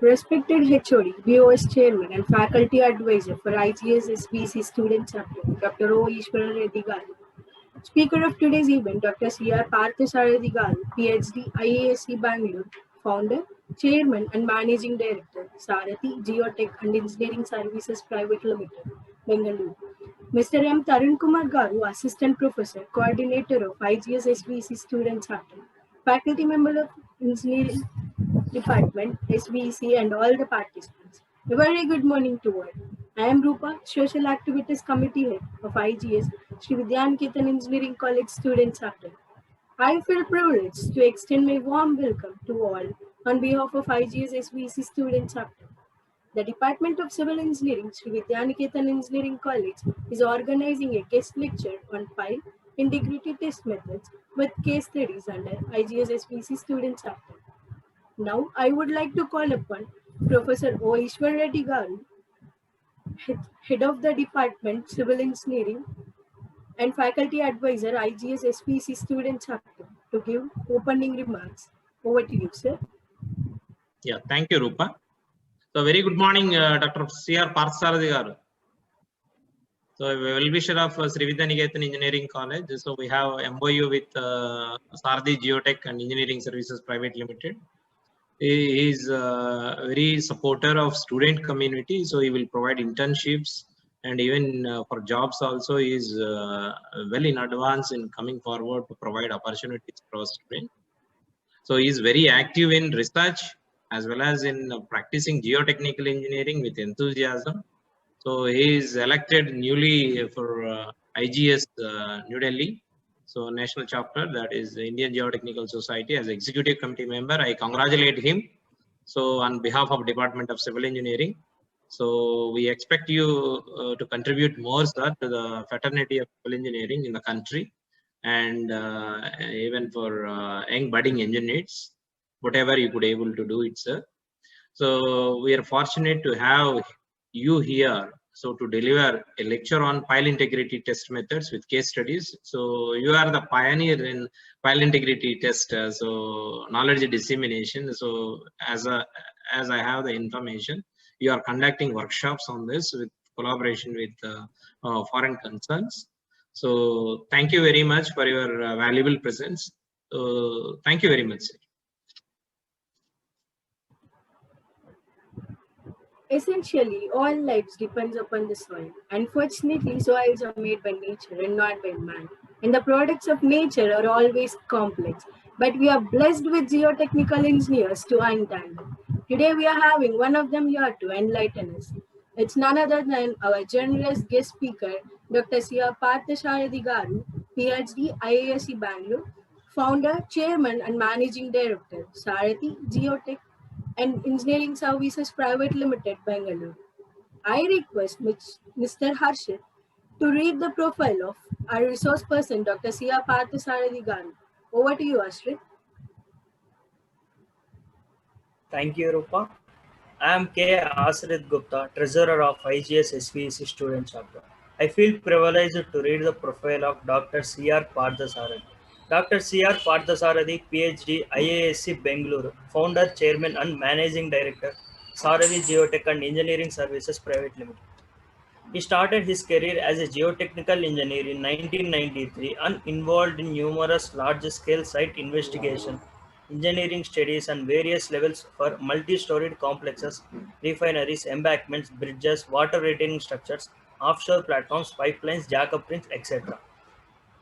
Respected HOD, BOS Chairman and Faculty Advisor for IGS SBC Student Chapter, Dr. O. Ishwara Reddy Garu. Speaker of today's event, Dr. C.R. Parthasarathi Garu, PhD, IASC Bangalore, Founder, Chairman and Managing Director, Sarathi Geotech and Engineering Services Private Limited, Bengaluru. Mr. M. Tarun Kumar Garu, Assistant Professor, Coordinator of IGS SBC Student Chapter, Faculty Member of Engineering Department, SBC, and all the participants. A very good morning to all. I am Rupa, Social Activities Committee Head of IGS, Sri Vidyaniketan Engineering College Student Chapter. I feel privileged to extend my warm welcome to all on behalf of IGS SBC Student Chapter. The Department of Civil Engineering, Sri Vidyaniketan Engineering College, is organizing a guest lecture on pile integrity test methods with case studies under IGS SBC Student Chapter. Now, I would like to call upon Professor O. Ishwar Reddy Garu, Head of the Department, Civil Engineering and Faculty Advisor, IGS SPC Student Chapter, to give opening remarks. Over to you, sir. Yeah, thank you, Rupa. So, very good morning, Dr. C.R. Parthasarathi Garu. So, well-wisher of Sri Vidyaniketan Engineering College. So, we have MOU with Sarathi Geotech and Engineering Services Private Limited. He is very supporter of student community, so he will provide internships and even for jobs also. He is well in advance in coming forward to provide opportunities for students. So he is very active in research as well as in practicing geotechnical engineering with enthusiasm. So he is elected newly for IGS New Delhi. So national chapter, that is the Indian Geotechnical Society, as executive committee member. I congratulate him. So on behalf of Department of Civil Engineering, so we expect you to contribute more, sir, to the fraternity of civil engineering in the country, and even for young budding engineers, whatever you could able to do it, sir. So we are fortunate to have you here, so to deliver a lecture on pile integrity test methods with case studies. So you are the pioneer in pile integrity test, so knowledge dissemination. So as I have the information, you are conducting workshops on this with collaboration with foreign concerns. So thank you very much for your valuable presence. So thank you very much, sir. Essentially, all lives depends upon the soil. Unfortunately, soils are made by nature and not by man. And the products of nature are always complex. But we are blessed with geotechnical engineers to untangle. Today we are having one of them here to enlighten us. It's none other than our generous guest speaker, Dr. C.R. Parthasarathi Garu, PhD, IASC Bangalore, founder, chairman, and managing director, Sarathi Geotech and Engineering Services Private Limited, Bangalore. I request Mr. Harshit to read the profile of our resource person, Dr. C.R. Parthasarathi Garu. Over to you, Ashrit. Thank you, Rupa. I am K. Asrit Gupta, Treasurer of IGS SVC Student Chapter. I feel privileged to read the profile of Dr. C.R. Parthasarathi. Dr. C.R. Parthasarathi, PhD, IASC Bengaluru, Founder, Chairman and Managing Director, Sarathi Geotech and Engineering Services Private Limited. He started his career as a geotechnical engineer in 1993 and involved in numerous large-scale site investigation, engineering studies and various levels for multi-storied complexes, refineries, embankments, bridges, water retaining structures, offshore platforms, pipelines, jack-up rings, etc.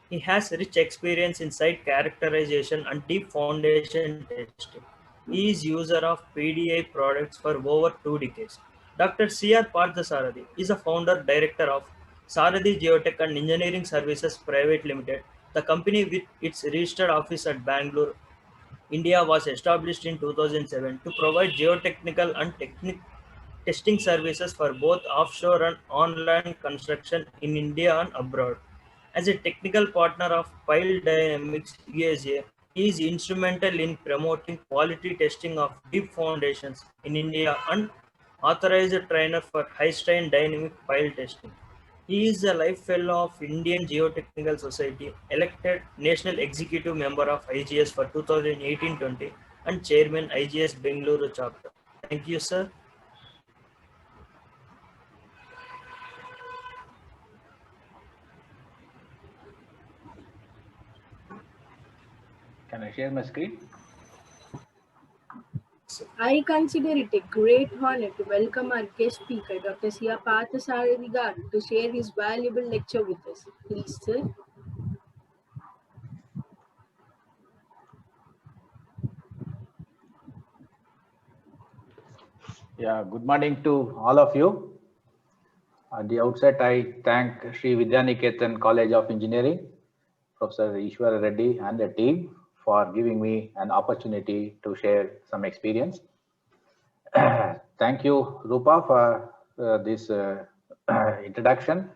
He has rich experience in site characterization and deep foundation testing. He is user of PDI products for over 2 decades. Dr. C.R. Parthasarathi is a founder director of Sarathi Geotech and Engineering Services Private Limited. The company with its registered office at Bangalore, India was established in 2007 to provide geotechnical and testing services for both offshore and on-land construction in India and abroad. As a technical partner of Pile Dynamics USA, he is instrumental in promoting quality testing of deep foundations in India and authorized trainer for high-strain dynamic pile testing. He is a life fellow of Indian Geotechnical Society, elected National Executive Member of IGS for 2018-20 and Chairman IGS Bengaluru Chapter. Thank you, sir. Can I share my screen? I consider it a great honor to welcome our guest speaker, Dr. C.R. Parthasarathi Garu, to share his valuable lecture with us. Please, sir. Yeah, good morning to all of you. At the outset, I thank Sri Vidyaniketan College of Engineering, Professor Ishwara Reddy and the team for giving me an opportunity to share some experience. Thank you, Rupa, for this introduction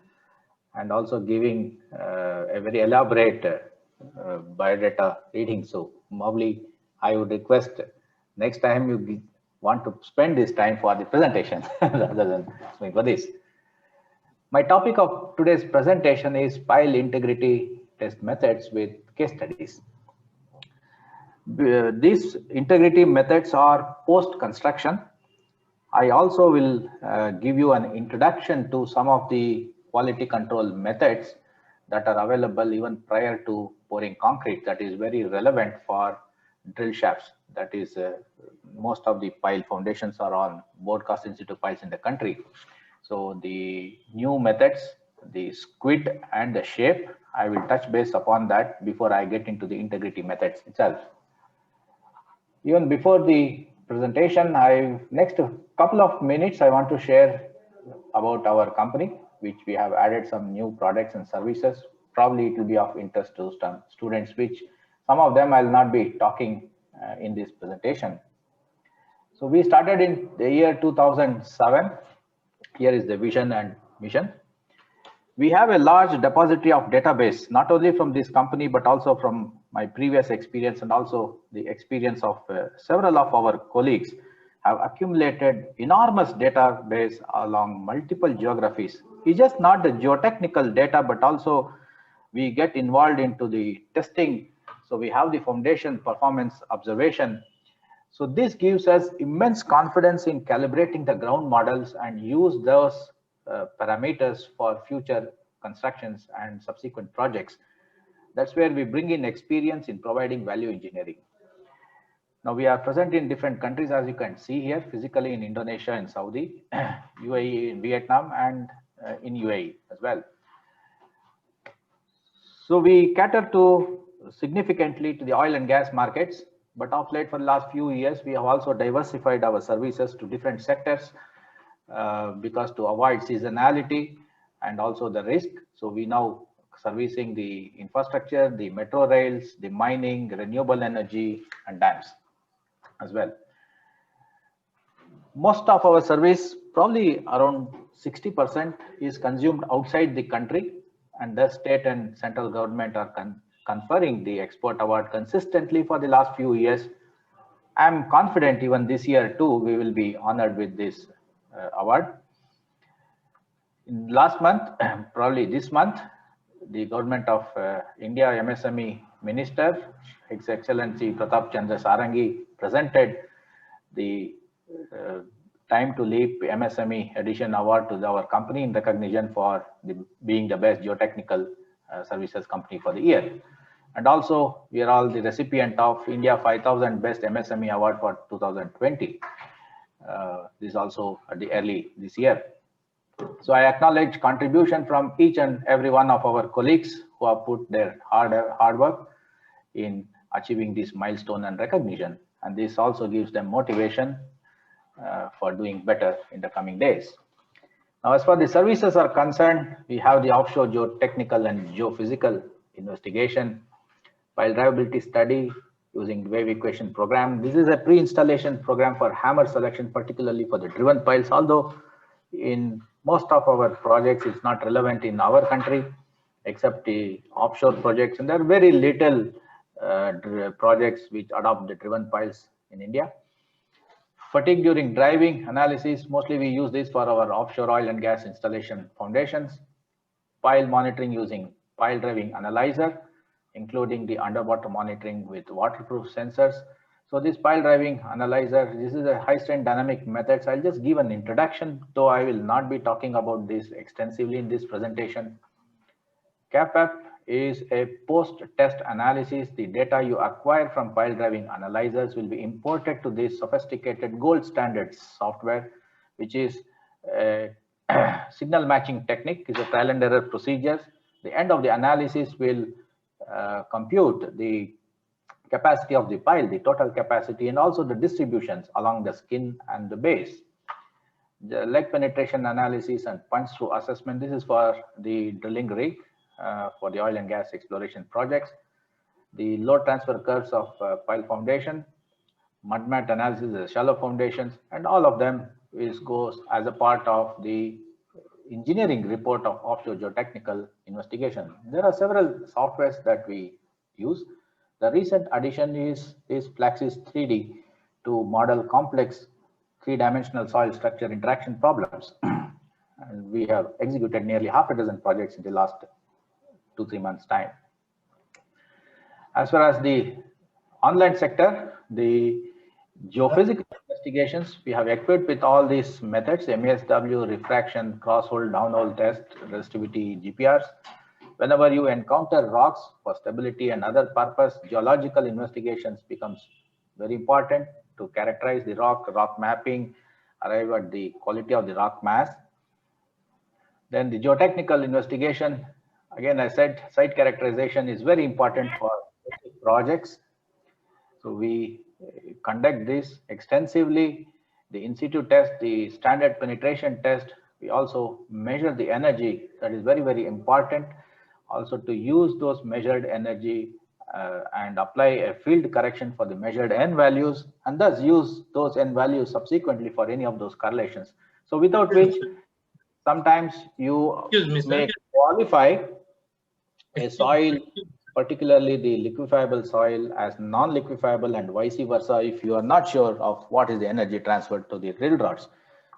and also giving a very elaborate biodata reading. So, Mowgli, I would request next time you want to spend this time for the presentation rather than going for this. My topic of today's presentation is pile integrity test methods with case studies. These integrity methods are post-construction. I also will give you an introduction to some of the quality control methods that are available even prior to pouring concrete, that is very relevant for drill shafts. That is, most of the pile foundations are on board cast in situ piles in the country. So the new methods, the squid and the shape, I will touch base upon that before I get into the integrity methods itself. Even before the presentation, next couple of minutes, I want to share about our company, which we have added some new products and services. Probably it will be of interest to students, which some of them I'll not be talking in this presentation. So we started in the year 2007. Here is the vision and mission. We have a large depository of database, not only from this company, but also from my previous experience and also the experience of several of our colleagues have accumulated enormous database along multiple geographies. It's just not the geotechnical data, but also we get involved into the testing. So we have the foundation performance observation. So this gives us immense confidence in calibrating the ground models and use those parameters for future constructions and subsequent projects. That's where we bring in experience in providing value engineering. Now we are present in different countries, as you can see here, physically in Indonesia and Saudi, UAE in Vietnam, and in UAE as well. So we cater to significantly to the oil and gas markets, but of late for the last few years, we have also diversified our services to different sectors because to avoid seasonality and also the risk. So we now servicing the infrastructure, the metro rails, the mining, renewable energy, and dams as well. Most of our service, probably around 60%, is consumed outside the country, and the state and central government are conferring the export award consistently for the last few years. I'm confident even this year too, we will be honored with this award. In last month, probably this month, the government of India MSME Minister, His Excellency Pratap Chandra Sarangi, presented the Time to Leap MSME Edition Award to our company in recognition for being the best geotechnical services company for the year. And also, we are all the recipient of India 5000 Best MSME Award for 2020. This is also at the early this year. So I acknowledge contribution from each and every one of our colleagues who have put their hard work in achieving this milestone and recognition. And this also gives them motivation for doing better in the coming days. Now, as far as the services are concerned, we have the offshore geotechnical and geophysical investigation, pile drivability study using wave equation program. This is a pre-installation program for hammer selection, particularly for the driven piles, although in most of our projects, it's not relevant in our country, except the offshore projects. And there are very little projects which adopt the driven piles in India. Fatigue during driving analysis, mostly we use this for our offshore oil and gas installation foundations. pile monitoring using pile driving analyzer, including the underwater monitoring with waterproof sensors. So this pile driving analyzer, this is a high strength dynamic methods. I'll just give an introduction, though I will not be talking about this extensively in this presentation. CAPAP is a post-test analysis. The data you acquire from pile driving analyzers will be imported to this sophisticated gold standard software, which is a signal matching technique, is a trial and error procedure. The end of the analysis will compute the capacity of the pile, the total capacity, and also the distributions along the skin and the base. The leg penetration analysis and punch through assessment. This is for the drilling rig for the oil and gas exploration projects. The load transfer curves of pile foundation, mud mat analysis, shallow foundations, and all of them goes as a part of the engineering report of offshore geotechnical investigation. There are several softwares that we use. The recent addition is Plaxis 3D to model complex three-dimensional soil structure interaction problems. And we have executed nearly half a dozen projects in the last 2-3 months' time. As far as the online sector, the geophysical investigations, we have equipped with all these methods: MSW, refraction, cross-hole, down-hole test, resistivity, GPRs. Whenever you encounter rocks for stability and other purpose, geological investigations becomes very important to characterize the rock mapping, arrive at the quality of the rock mass. Then the geotechnical investigation, again, I said site characterization is very important for projects. So we conduct this extensively, the in situ test, the standard penetration test. We also measure the energy. That is very, very important. Also to use those measured energy and apply a field correction for the measured N values, and thus use those N values subsequently for any of those correlations. So without which sometimes you may qualify a soil, particularly the liquefiable soil, as non-liquefiable, and vice versa if you are not sure of what is the energy transferred to the drill rods.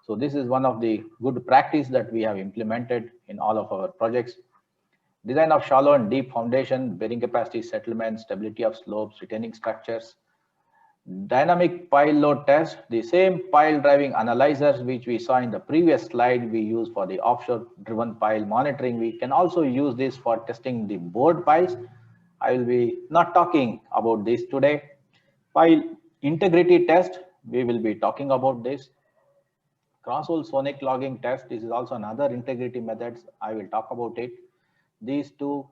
So this is one of the good practice that we have implemented in all of our projects. Design of shallow and deep foundation, bearing capacity, settlement, stability of slopes, retaining structures. Dynamic pile load test, the same pile driving analyzers which we saw in the previous slide we use for the offshore driven pile monitoring. We can also use this for testing the bored piles. I will be not talking about this today. Pile integrity test, we will be talking about this. Cross-hole sonic logging test, this is also another integrity methods. I will talk about it. These two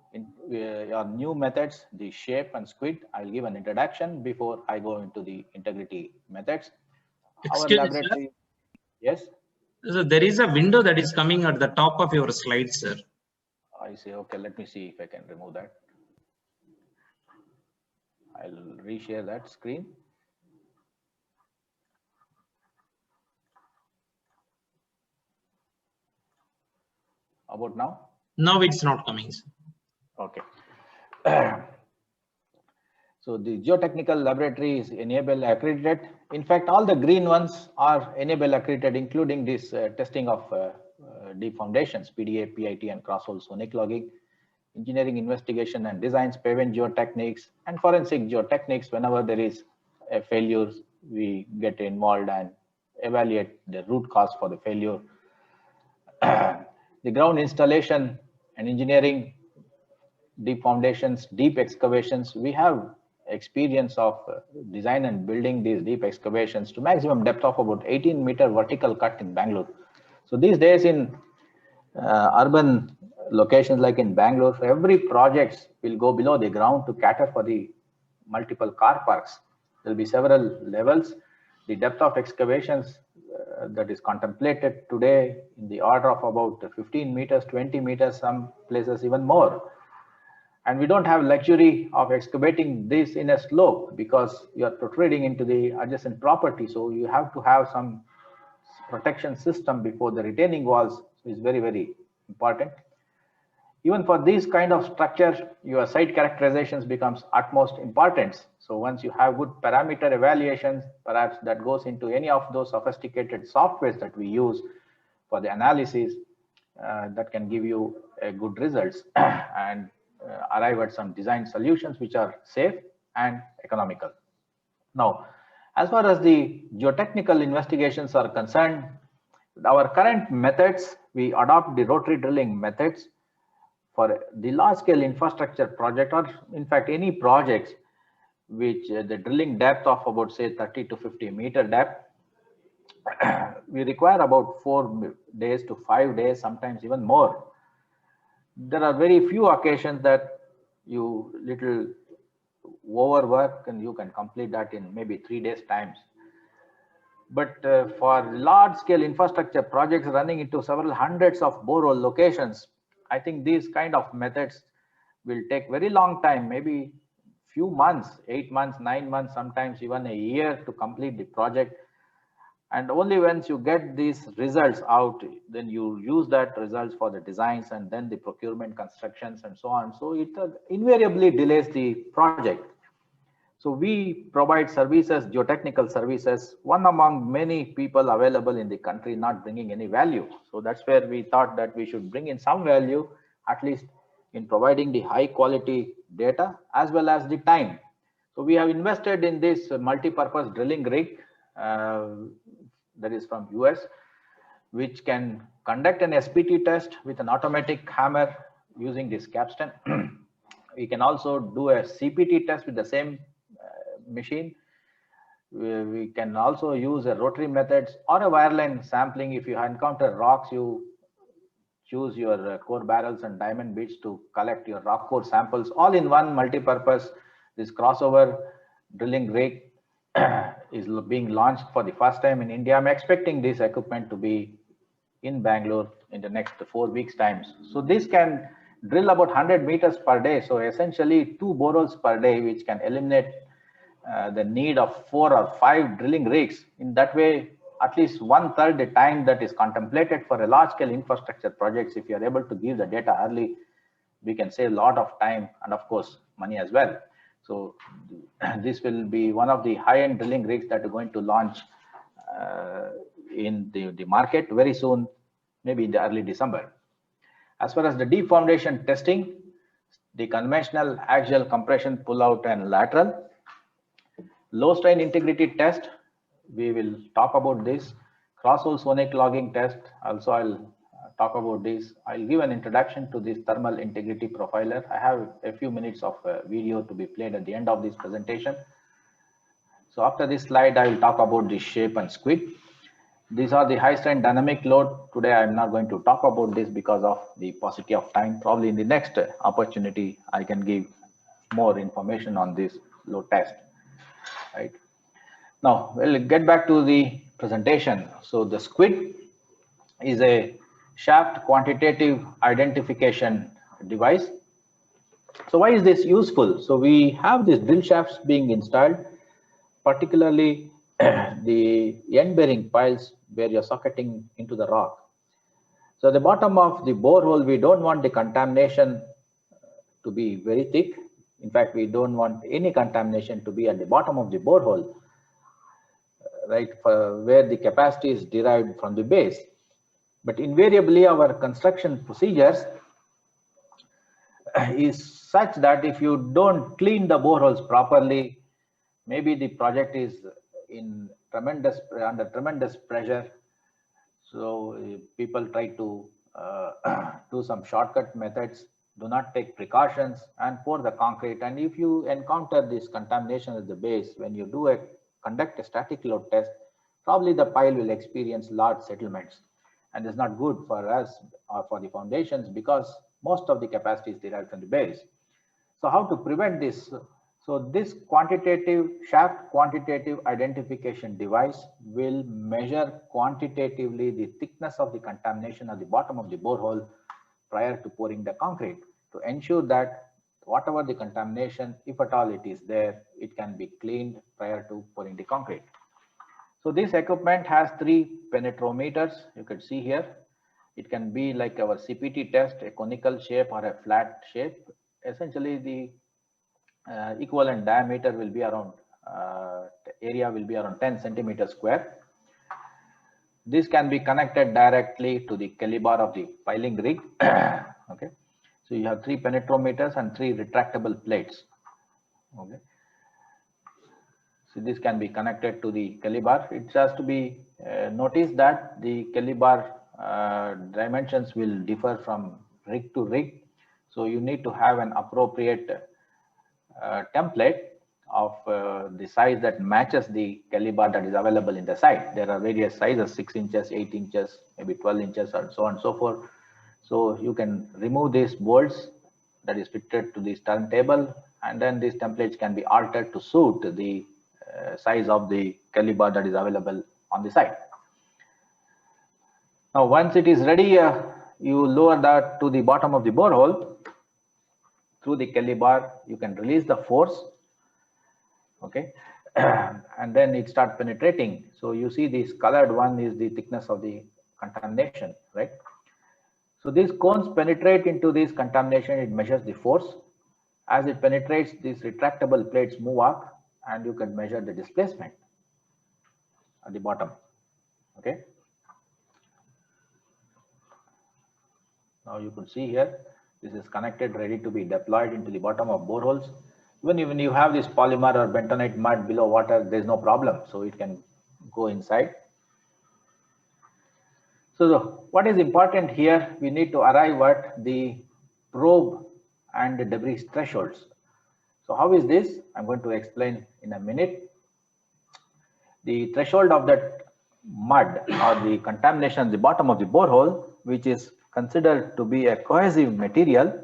are new methods, the shape and squid. I'll give an introduction before I go into the integrity methods. Excuse our laboratory. Me, yes. So there is a window that is coming at the top of your slide, sir. I see. Okay, let me see if I can remove that. I'll reshare that screen. About now? No, it's not coming. Okay. So the geotechnical laboratory is Enable accredited. In fact, all the green ones are Enable accredited, including this testing of deep foundations, PDA, PIT, and cross-hole sonic logging, engineering investigation and designs, pavement geotechniques, and forensic geotechniques. Whenever there is a failure, we get involved and evaluate the root cause for the failure. The ground installation and engineering, deep foundations, deep excavations. We have experience of design and building these deep excavations to maximum depth of about 18-meter vertical cut in Bangalore. So these days in urban locations like in Bangalore, every project will go below the ground to cater for the multiple car parks. There will be several levels. The depth of excavations that is contemplated today in the order of about 15 meters, 20 meters, some places even more. And we don't have luxury of excavating this in a slope because you are protruding into the adjacent property. So you have to have some protection system before the retaining walls is very, very important. Even for these kind of structures, your site characterizations becomes utmost importance. So once you have good parameter evaluations, perhaps that goes into any of those sophisticated softwares that we use for the analysis, that can give you good results and arrive at some design solutions which are safe and economical. Now, as far as the geotechnical investigations are concerned, our current methods, we adopt the rotary drilling methods for the large scale infrastructure project, or in fact any projects which the drilling depth of about say 30 to 50 meter depth, we require about 4 days to 5 days, sometimes even more. There are very few occasions that you little overwork and you can complete that in maybe 3 days times. But for large scale infrastructure projects running into several hundreds of borehole locations, I think these kind of methods will take very long time, maybe few months, 8 months, 9 months, sometimes even a year to complete the project. And only once you get these results out, then you use that results for the designs and then the procurement, constructions and so on. So it invariably delays the project. So we provide services, geotechnical services, one among many people available in the country not bringing any value. So that's where we thought that we should bring in some value, at least in providing the high quality data as well as the time. So we have invested in this multi-purpose drilling rig that is from US, which can conduct an SPT test with an automatic hammer using this capstan. We can also do a CPT test with the same machine. We can also use a rotary methods or a wireline sampling. If you encounter rocks, you choose your core barrels and diamond bits to collect your rock core samples all in one multi-purpose. This crossover drilling rig is being launched for the first time in India. I'm expecting this equipment to be in Bangalore in the next 4 weeks times. So this can drill about 100 meters per day. So essentially 2 boreholes per day, which can eliminate the need of 4 or 5 drilling rigs. In that way, at least 1/3 the time that is contemplated for a large scale infrastructure projects, if you are able to give the data early, we can save a lot of time and of course money as well. So this will be one of the high-end drilling rigs that are going to launch in the market very soon, maybe in the early December. As far as the deep foundation testing, the conventional axial compression, pull out and lateral. Low strain integrity test, we will talk about this. Cross-hole sonic logging test, also I'll talk about this. I'll give an introduction to this thermal integrity profiler. I have a few minutes of video to be played at the end of this presentation. So after this slide, I will talk about the shape and squid. These are the high strain dynamic load. Today, I'm not going to talk about this because of the paucity of time. Probably in the next opportunity, I can give more information on this load test. Right. Now, we'll get back to the presentation. So the squid is a shaft quantitative identification device. So why is this useful? So we have these drill shafts being installed, particularly the end bearing piles where you're socketing into the rock. So at the bottom of the borehole, we don't want the contamination to be very thick. In fact, we don't want any contamination to be at the bottom of the borehole, right, where the capacity is derived from the base. But invariably, our construction procedures is such that if you don't clean the boreholes properly, maybe the project is under tremendous pressure. So people try to do some shortcut methods, do not take precautions and pour the concrete. And if you encounter this contamination at the base, when you conduct a static load test, probably the pile will experience large settlements. And it's not good for us or for the foundations because most of the capacity is derived from the base. So how to prevent this? So this shaft quantitative identification device will measure quantitatively the thickness of the contamination at the bottom of the borehole prior to pouring the concrete to ensure that whatever the contamination, if at all it is there, it can be cleaned prior to pouring the concrete. So this equipment has 3 penetrometers. You can see here. It can be like our CPT test, a conical shape or a flat shape. Essentially, the equivalent diameter will be around, area will be around 10 centimeters square. this can be connected directly to the caliber of the piling rig. Okay, so you have 3 penetrometers and 3 retractable plates. Okay, so this can be connected to the caliber. It has to be noticed that the caliber dimensions will differ from rig to rig. So you need to have an appropriate template of the size that matches the caliber that is available in the site. There are various sizes, 6 inches, 8 inches, maybe 12 inches, and so on and so forth. So you can remove these bolts that is fitted to this turntable, and then these templates can be altered to suit the size of the caliber that is available on the site. Now, once it is ready, you lower that to the bottom of the borehole. Through the caliber, you can release the force. Okay, and then it starts penetrating. So you see this colored one is the thickness of the contamination, right? So these cones penetrate into this contamination. It measures the force. As it penetrates, these retractable plates move up, and you can measure the displacement at the bottom. Okay. Now you could see here, this is connected, ready to be deployed into the bottom of boreholes. Even when you have this polymer or bentonite mud below water, there's no problem. So it can go inside. So what is important here, we need to arrive at the probe and the debris thresholds. So how is this? I'm going to explain in a minute. The threshold of that mud or the contamination at the bottom of the borehole, which is considered to be a cohesive material,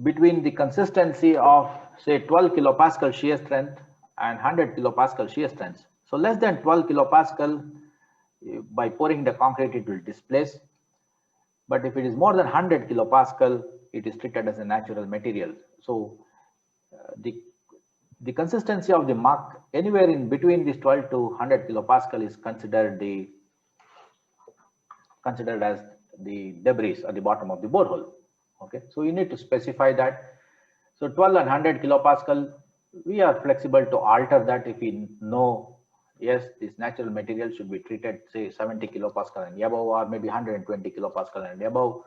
between the consistency of say 12 kilopascal shear strength and 100 kilopascal shear strength. So less than 12 kilopascal, by pouring the concrete, it will displace. But if it is more than 100 kilopascal, it is treated as a natural material. So the consistency of the muck anywhere in between this 12 to 100 kilopascal is considered as the debris at the bottom of the borehole. Okay, so you need to specify that. So 12 and 100 kilopascal, we are flexible to alter that if we know, yes, this natural material should be treated say 70 kilopascal and above, or maybe 120 kilopascal and above.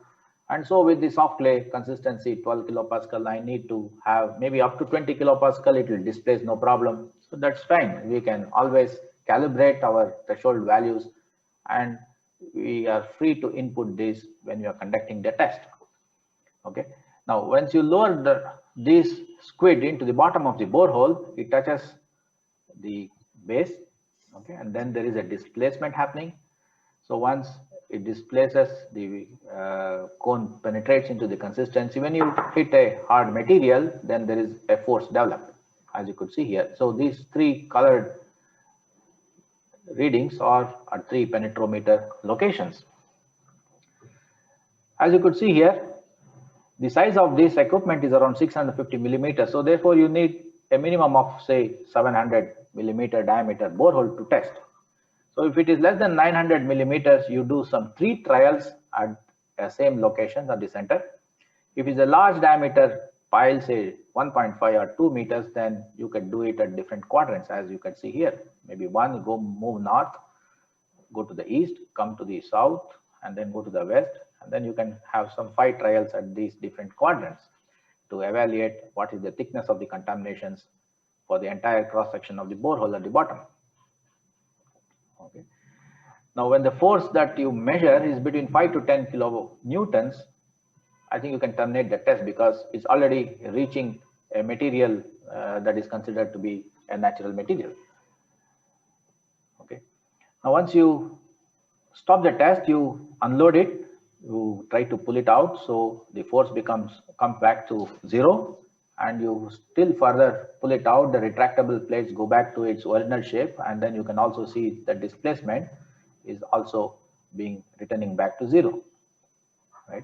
And so with the soft clay consistency 12 kilopascal, I need to have maybe up to 20 kilopascal, it will displace, no problem. So that's fine. We can always calibrate our threshold values, and we are free to input this when we are conducting the test. Okay. Now, once you lower this squid into the bottom of the borehole, it touches the base. Okay, and then there is a displacement happening. So once it displaces, the cone penetrates into the consistency. When you hit a hard material, then there is a force developed, as you could see here. So these 3 colored readings are at 3 penetrometer locations. As you could see here, the size of this equipment is around 650 millimeters. So therefore you need a minimum of say 700 millimeter diameter borehole to test. So if it is less than 900 millimeters, you do some 3 trials at the same locations at the center. If it's a large diameter pile, say 1.5 or 2 meters, then you can do it at different quadrants, as you can see here. Maybe one, move north, go to the east, come to the south, and then go to the west. And then you can have some 5 trials at these different quadrants to evaluate what is the thickness of the contaminations for the entire cross section of the borehole at the bottom. Okay. Now, when the force that you measure is between 5 to 10 kilonewtons, I think you can terminate the test, because it's already reaching a material that is considered to be a natural material. Okay. Now, once you stop the test, you unload it, you try to pull it out, so the force comes back to 0, and you still further pull it out, the retractable plates go back to its original shape, and then you can also see the displacement is also returning back to 0, right?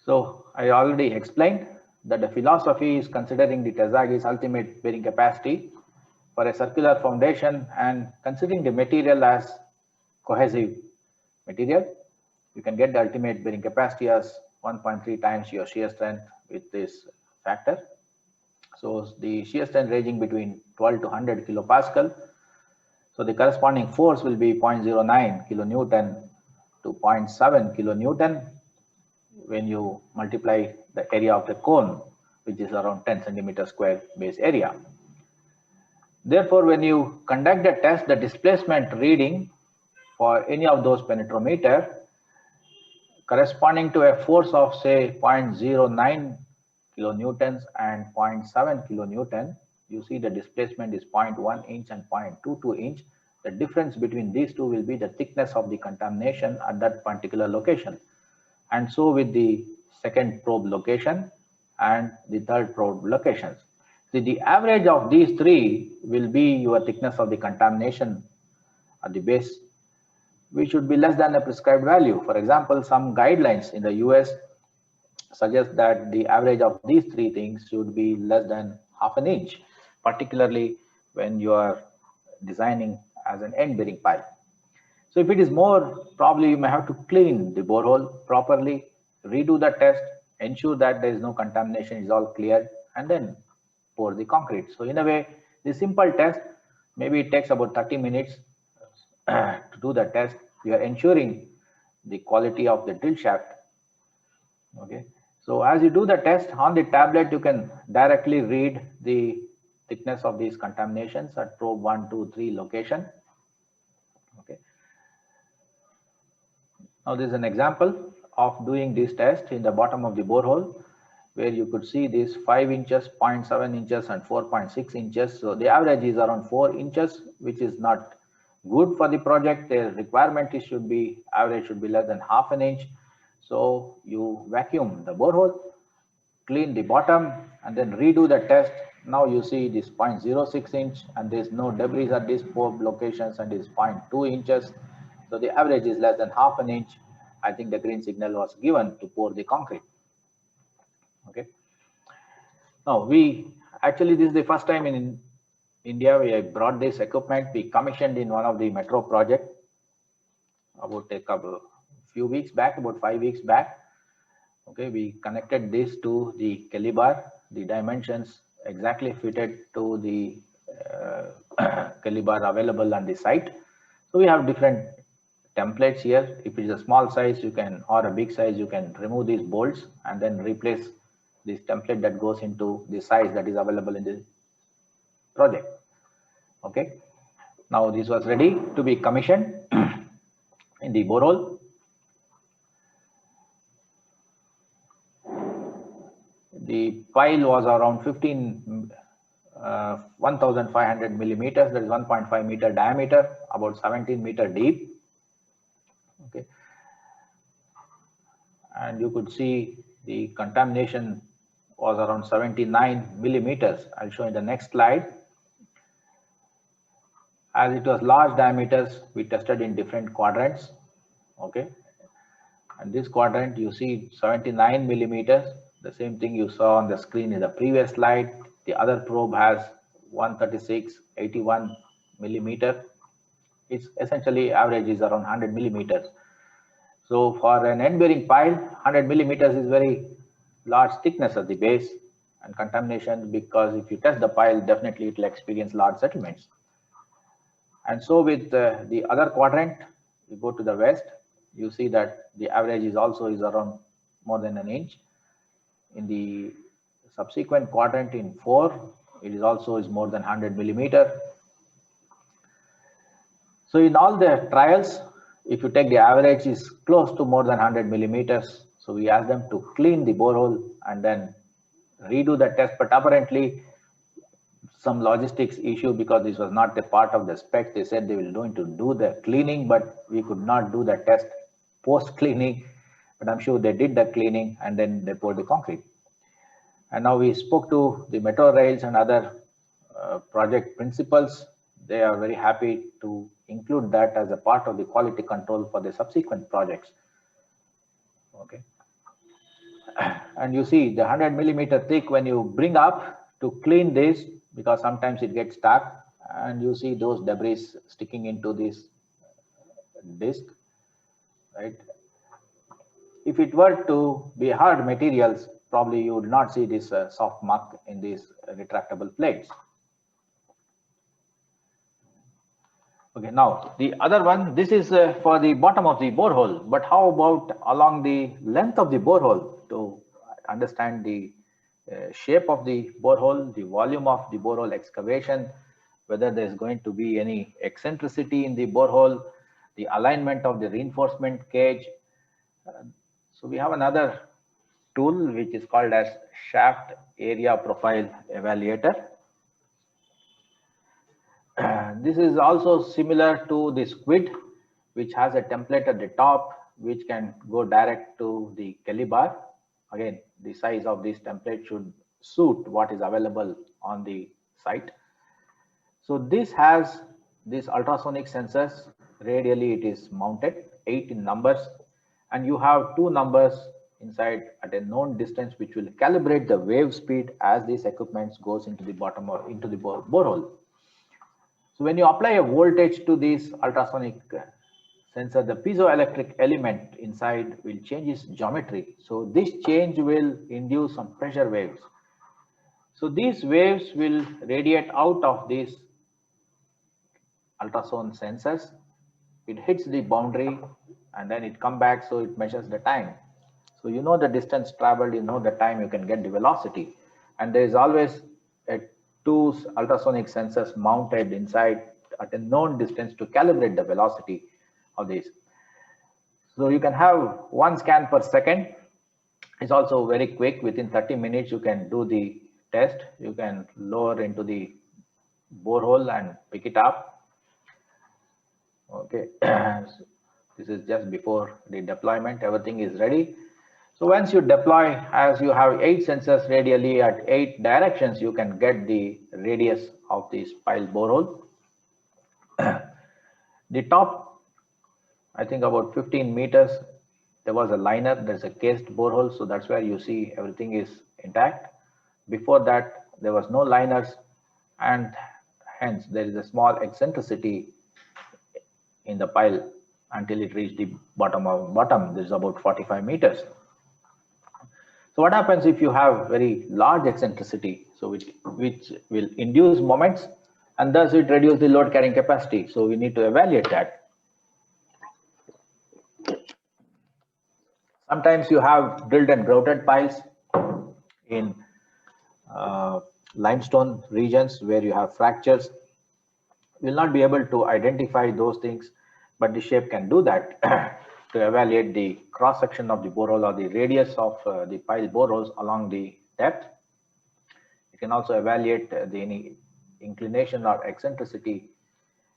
So I already explained that the philosophy is considering the Terzaghi's ultimate bearing capacity for a circular foundation and considering the material as cohesive material. You can get the ultimate bearing capacity as 1.3 times your shear strength with this factor. So the shear strength ranging between 12 to 100 kilopascal. So the corresponding force will be 0.09 kilonewton to 0.7 kilonewton when you multiply the area of the cone, which is around 10 centimeter square base area. Therefore, when you conduct the test, the displacement reading for any of those penetrometer corresponding to a force of say 0.09 kilonewtons and 0.7 kilonewton, you see the displacement is 0.1 inch and 0.22 inch. The difference between these two will be the thickness of the contamination at that particular location. And so with the second probe location and the third probe locations. See, the average of these three will be your thickness of the contamination at the base, which should be less than the prescribed value. For example, some guidelines in the US suggest that the average of these three things should be less than half an inch, particularly when you are designing as an end bearing pipe. So if it is more, probably you may have to clean the borehole properly, redo the test, ensure that there is no contamination, is all clear, and then pour the concrete. So in a way, the simple test, maybe it takes about 30 minutes to do the test. You are ensuring the quality of the drill shaft. Okay. So as you do the test on the tablet, you can directly read the thickness of these contaminations at probe 1, 2, 3 location. Okay. Now this is an example of doing this test in the bottom of the borehole, where you could see this 5 inches, 0.7 inches and 4.6 inches. So the average is around 4 inches, which is not good for the project. The requirement is average should be less than half an inch. So you vacuum the borehole, clean the bottom, and then redo the test. Now you see this 0.06 inch and there's no debris at these probe locations, and it's 0.2 inches. So the average is less than half an inch. I think the green signal was given to pour the concrete. Okay. Now this is the first time in India we have brought this equipment. We commissioned in one of the metro project about few weeks back, about 5 weeks back. Okay, we connected this to the Calibar. The dimensions exactly fitted to the Calibar available on the site. So we have different templates here. If it is a small size, you can, or a big size, you can remove these bolts and then replace this template that goes into the size that is available in the project. Okay. Now this was ready to be commissioned in the borehole. The pile was around 1,500 millimeters, that is 1.5 meter diameter, about 17 meter deep. Okay. And you could see the contamination was around 79 millimeters. I'll show in the next slide. As it was large diameters, we tested in different quadrants. Okay. And this quadrant, you see 79 millimeters. The same thing you saw on the screen in the previous slide. The other probe has 136, 81 millimeter. It's essentially average is around 100 millimeters. So for an end bearing pile, 100 millimeters is very large thickness at the base and contamination, because if you test the pile, definitely it will experience large settlements. And so with the other quadrant, you go to the west, you see that the average is also around more than an inch. In the subsequent quadrant in 4, it is also more than 100 millimeter. So in all the trials, if you take the average is close to more than 100 millimeters. So we asked them to clean the borehole and then redo the test, but apparently some logistics issue, because this was not a part of the specs. They said they will going to do the cleaning, but we could not do the test post cleaning. But I'm sure they did the cleaning and then they poured the concrete. And now we spoke to the Metro Rails and other project principals. They are very happy to include that as a part of the quality control for the subsequent projects. Okay. And you see the 100 millimeter thick, when you bring up to clean this, because sometimes it gets stuck, and you see those debris sticking into this disc, right? If it were to be hard materials, probably you would not see this soft mark in these retractable plates. Okay, now the other one, this is for the bottom of the borehole, but how about along the length of the borehole to understand the shape of the borehole, the volume of the borehole excavation, whether there's going to be any eccentricity in the borehole, the alignment of the reinforcement cage. So we have another tool which is called as shaft area profile evaluator. This is also similar to the squid, which has a template at the top, which can go direct to the Kelly bar. Again, the size of this template should suit what is available on the site. So this has these ultrasonic sensors. Radially, it is mounted, 8 in numbers, and you have 2 numbers inside at a known distance, which will calibrate the wave speed as this equipment goes into the bottom or into the borehole. So when you apply a voltage to this ultrasonic sensor, the piezoelectric element inside will change its geometry. So this change will induce some pressure waves. So these waves will radiate out of these ultrasound sensors. It hits the boundary and then it comes back, so it measures the time. So you know the distance traveled, you know the time, you can get the velocity. And there is always a 2 ultrasonic sensors mounted inside at a known distance to calibrate the velocity of these. So you can have 1 scan per second. It's also very quick. Within 30 minutes, you can do the test. You can lower into the borehole and pick it up. Okay, so this is just before the deployment. Everything is ready. So once you deploy, as you have 8 sensors radially at 8 directions, you can get the radius of this pile borehole. The top, I think about 15 meters, there was a liner, there's a cased borehole, so that's where you see everything is intact. Before that, there was no liners, and hence there is a small eccentricity in the pile until it reached the bottom. This is about 45 meters. So what happens if you have very large eccentricity, so which will induce moments, and thus it reduces the load carrying capacity. So we need to evaluate that. Sometimes you have drilled and grouted piles in limestone regions where you have fractures. You will not be able to identify those things, but the shape can do that to evaluate the cross section of the borehole or the radius of the pile boreholes along the depth. You can also evaluate any inclination or eccentricity.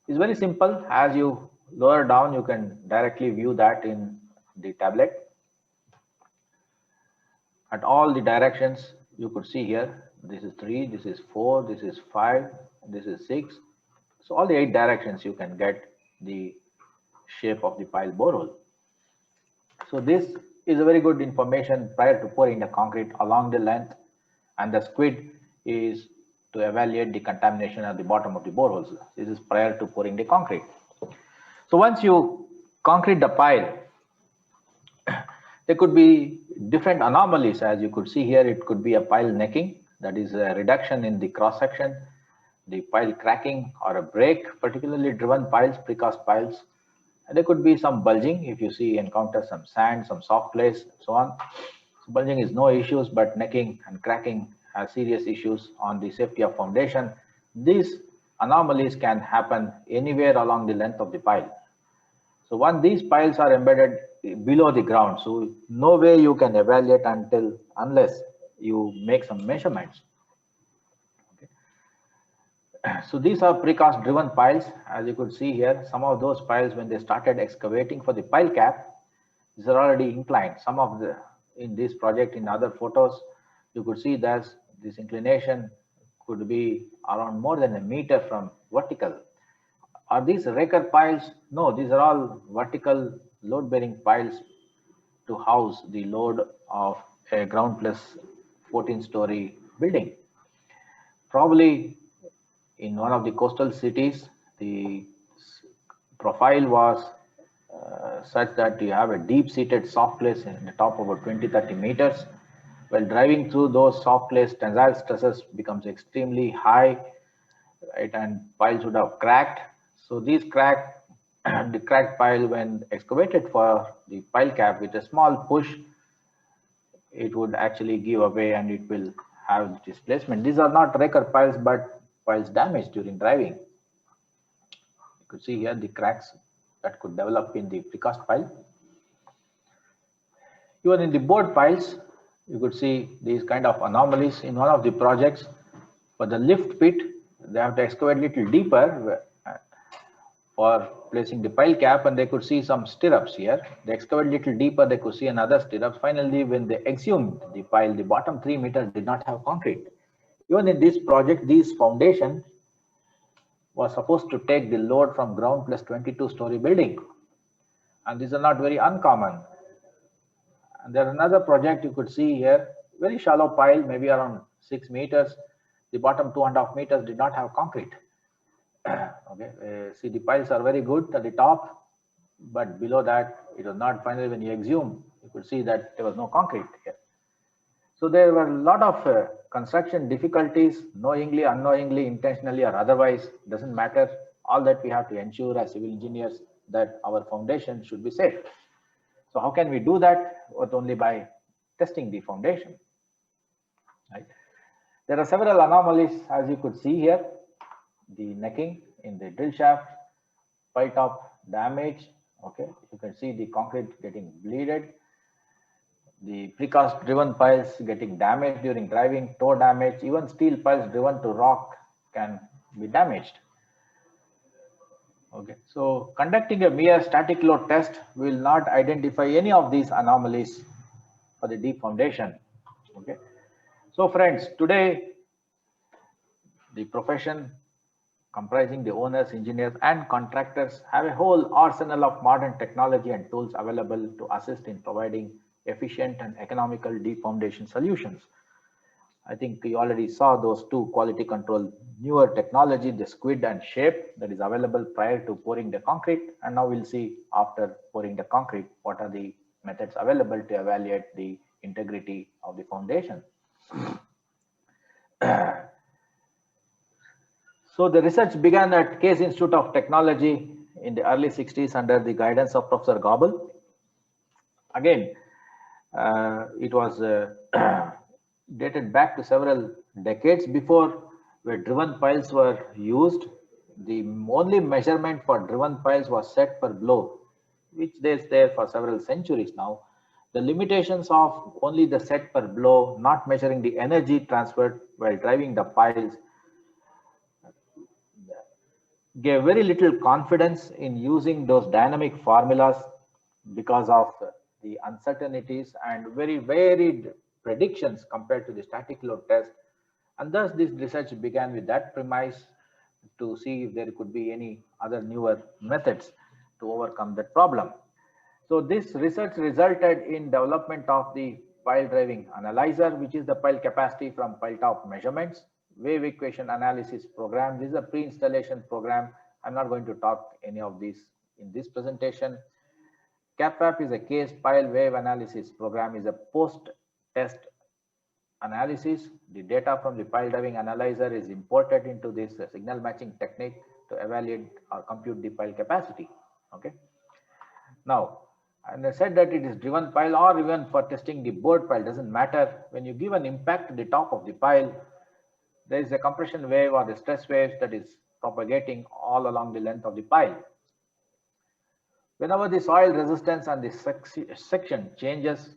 It's very simple. As you lower down, you can directly view that in the tablet. At all the directions, you could see here, this is 3, this is 4, this is 5, this is 6. So all the 8 directions you can get the shape of the pile borehole. So this is a very good information prior to pouring the concrete along the length, and the squid is to evaluate the contamination at the bottom of the boreholes. This is prior to pouring the concrete. So once you concrete the pile, there could be different anomalies. As you could see here, it could be a pile necking, that is a reduction in the cross section, the pile cracking or a break, particularly driven piles, precast piles. And there could be some bulging if you encounter some sand, some soft place, so on. So bulging is no issues, but necking and cracking have serious issues on the safety of foundation. These anomalies can happen anywhere along the length of the pile. So once these piles are embedded below the ground, so no way you can evaluate unless you make some measurements. So these are precast driven piles. As you could see here, some of those piles, when they started excavating for the pile cap, these are already inclined. Some of the, in this project, in other photos, you could see that this inclination could be around more than a meter from vertical. Are these raker piles? No, these are all vertical load bearing piles to house the load of a ground plus 14-story building. Probably in one of the coastal cities, the profile was such that you have a deep-seated soft place in the top about 20-30 meters. while driving through those soft clays, tensile stresses becomes extremely high, right? And piles would have cracked. So these the cracked pile, when excavated for the pile cap with a small push, it would actually give away and it will have displacement. These are not wrecker piles, but piles damaged during driving. You could see here the cracks that could develop in the precast pile. Even in the board piles, you could see these kind of anomalies in one of the projects. For the lift pit, they have to excavate a little deeper for placing the pile cap, and they could see some stirrups here. They excavate a little deeper, they could see another stirrups. Finally, when they exhumed the pile, the bottom 3 meters did not have concrete. Even in this project, these foundation was supposed to take the load from ground plus 22-story building. And these are not very uncommon. And there's another project you could see here, very shallow pile, maybe around 6 meters. The bottom 2.5 meters did not have concrete. Okay, see the piles are very good at the top, but below that it was not. Finally, when you exhume, you could see that there was no concrete here. So there were a lot of construction difficulties, knowingly, unknowingly, intentionally, or otherwise, doesn't matter. All that we have to ensure as civil engineers that our foundation should be safe. So how can we do that? But only by testing the foundation. Right? There are several anomalies, as you could see here. The necking in the drill shaft, pile top damage. Okay, you can see the concrete getting bleeded. The precast driven piles getting damaged during driving, toe damage. Even steel piles driven to rock can be damaged. Okay, so conducting a mere static load test will not identify any of these anomalies for the deep foundation. Okay, so friends, today the profession comprising the owners, engineers, and contractors have a whole arsenal of modern technology and tools available to assist in providing efficient and economical deep foundation solutions. I think you already saw those two quality control newer technology, the SQUID and SHAPE, that is available prior to pouring the concrete. And now we'll see after pouring the concrete, what are the methods available to evaluate the integrity of the foundation. So the research began at Case Institute of Technology in the early 60s under the guidance of Professor Goebel. Again, it was dated back to several decades before where driven piles were used. The only measurement for driven piles was set per blow, which is there for several centuries now. The limitations of only the set per blow, not measuring the energy transferred while driving the piles, gave very little confidence in using those dynamic formulas because of the uncertainties and very varied predictions compared to the static load test. And thus this research began with that premise to see if there could be any other newer methods to overcome that problem. So this research resulted in development of the pile driving analyzer, which is the pile capacity from pile top measurements, wave equation analysis program. This is a pre-installation program. I'm not going to talk any of these in this presentation. CAPWAP is a case pile wave analysis program, is a post-test analysis. The data from the pile driving analyzer is imported into this signal matching technique to evaluate or compute the pile capacity. Okay. Now, and I said that it is driven pile or even for testing the board pile, doesn't matter. When you give an impact to the top of the pile, there is a compression wave or the stress waves that is propagating all along the length of the pile. Whenever the soil resistance and the section changes,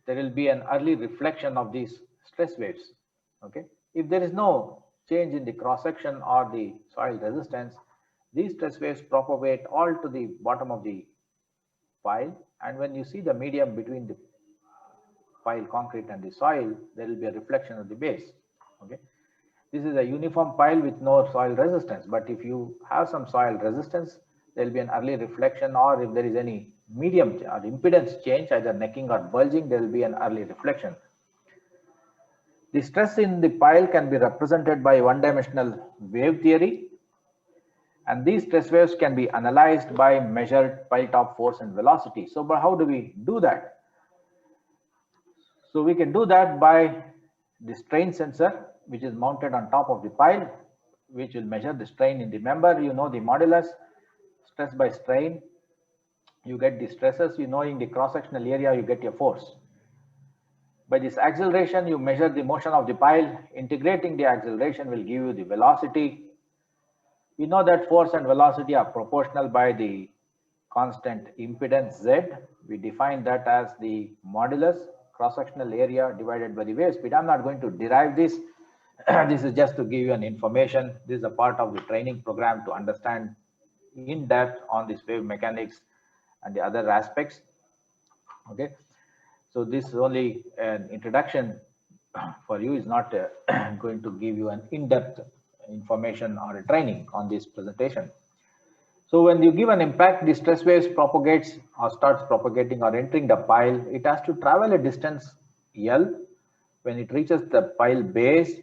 there will be an early reflection of these stress waves. Okay. If there is no change in the cross section or the soil resistance, these stress waves propagate all to the bottom of the pile. And when you see the medium between the pile concrete and the soil, there will be a reflection of the base. Okay. This is a uniform pile with no soil resistance. But if you have some soil resistance, there will be an early reflection, or if there is any medium or impedance change, either necking or bulging, there will be an early reflection. The stress in the pile can be represented by one-dimensional wave theory, and these stress waves can be analyzed by measured pile top force and velocity. So, but how do we do that? So we can do that by the strain sensor, which is mounted on top of the pile, which will measure the strain in the member. You know the modulus, stress by strain. You get the stresses. You know in the cross-sectional area, you get your force. By this acceleration, you measure the motion of the pile. Integrating the acceleration will give you the velocity. We know that force and velocity are proportional by the constant impedance Z. We define that as the modulus cross-sectional area divided by the wave speed. I'm not going to derive this. This is just to give you an information. This is a part of the training program to understand in depth on this wave mechanics and the other aspects. Okay. So this is only an introduction for you, is not going to give you an in-depth information or a training on this presentation. So when you give an impact, the stress waves propagates or starts propagating or entering the pile. It has to travel a distance L. When it reaches the pile base,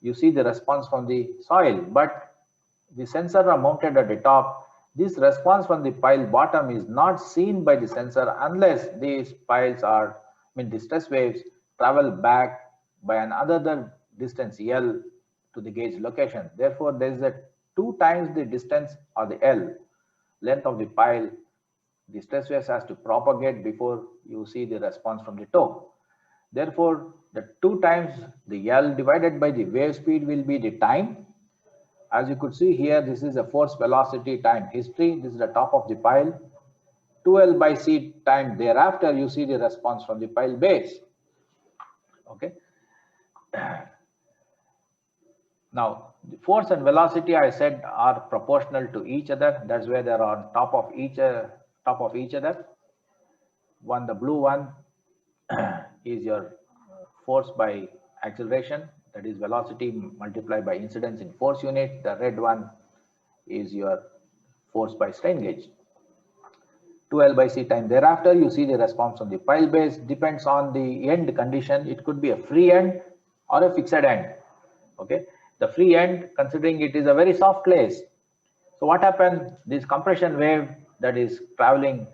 you see the response from the soil, but the sensor are mounted at the top. This response from the pile bottom is not seen by the sensor unless these piles are, the stress waves travel back by another distance L to the gauge location. Therefore, there is a 2 times the distance or the L length of the pile. The stress waves has to propagate before you see the response from the toe. Therefore, the 2 times the L divided by the wave speed will be the time. As you could see here, this is a force velocity time history. This is the top of the pile. 2L by C time thereafter, you see the response from the pile base. Okay. Now, the force and velocity, I said, are proportional to each other. That's where they are on top of each other. One, the blue one is your force by acceleration, that is velocity multiplied by incidence in force unit. The red one is your force by strain gauge. 2L by C time thereafter, you see the response on the pile base. Depends on the end condition. It could be a free end or a fixed end. Okay, the free end, considering it is a very soft place. So what happens? This compression wave that is traveling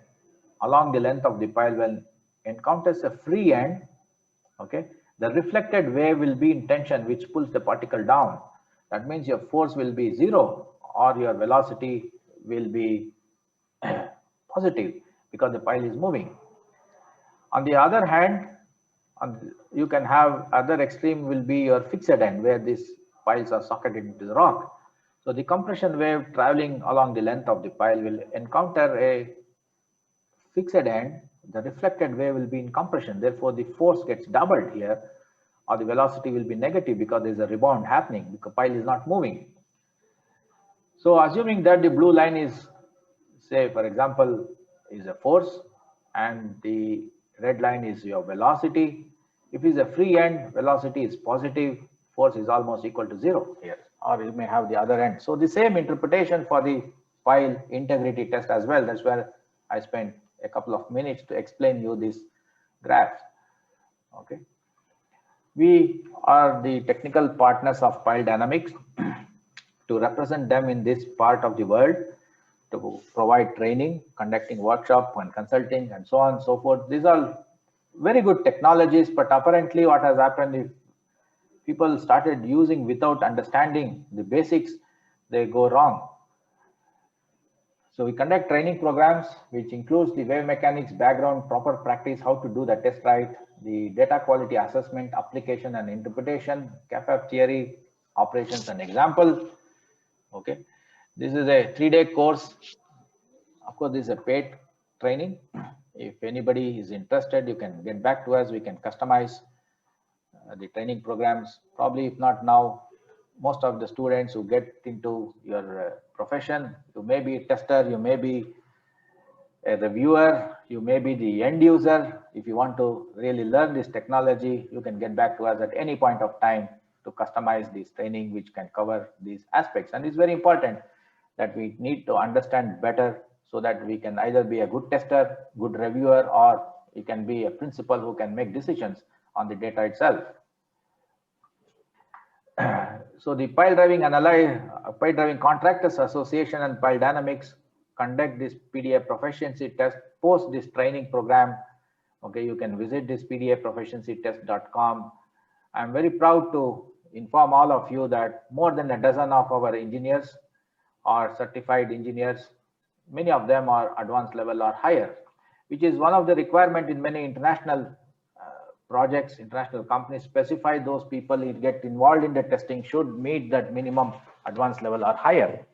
along the length of the pile, when encounters a free end, okay, the reflected wave will be in tension, which pulls the particle down. That means your force will be 0 or your velocity will be positive because the pile is moving. On the other hand, you can have other extreme will be your fixed end, where these piles are socketed into the rock. So the compression wave traveling along the length of the pile will encounter a fixed end. The reflected wave will be in compression. Therefore, the force gets doubled here, or the velocity will be negative because there is a rebound happening because pile is not moving. So assuming that the blue line is, say, for example, is a force and the red line is your velocity. If it's a free end, velocity is positive, force is almost equal to 0 here, or you may have the other end. So the same interpretation for the pile integrity test as well. That's where I spent a couple of minutes to explain you this graph. Okay. We are the technical partners of Pile Dynamics to represent them in this part of the world, to provide training, conducting workshop and consulting and so on and so forth. These are very good technologies, but apparently what has happened is people started using without understanding the basics, they go wrong. So we conduct training programs, which includes the wave mechanics background, proper practice, how to do the test right, the data quality assessment, application and interpretation, CAFAF theory, operations and example. Okay, this is a 3-day course. Of course, this is a paid training. If anybody is interested, you can get back to us. We can customize the training programs. Probably, if not now, most of the students who get into your profession, you may be a tester, you may be a reviewer, you may be the end user. If you want to really learn this technology, you can get back to us at any point of time to customize this training, which can cover these aspects. And it's very important that we need to understand better so that we can either be a good tester, good reviewer, or you can be a principal who can make decisions on the data itself. So the Pile Driving Contractors Association and Pile Dynamics conduct this PDA proficiency test post this training program Okay, you can visit this pdaproficiencytest.com. I'm very proud to inform all of you that more than a dozen of our engineers are certified engineers. Many of them are advanced level or higher, which is one of the requirement in many international projects. International companies specify those people who get involved in the testing should meet that minimum advanced level or higher.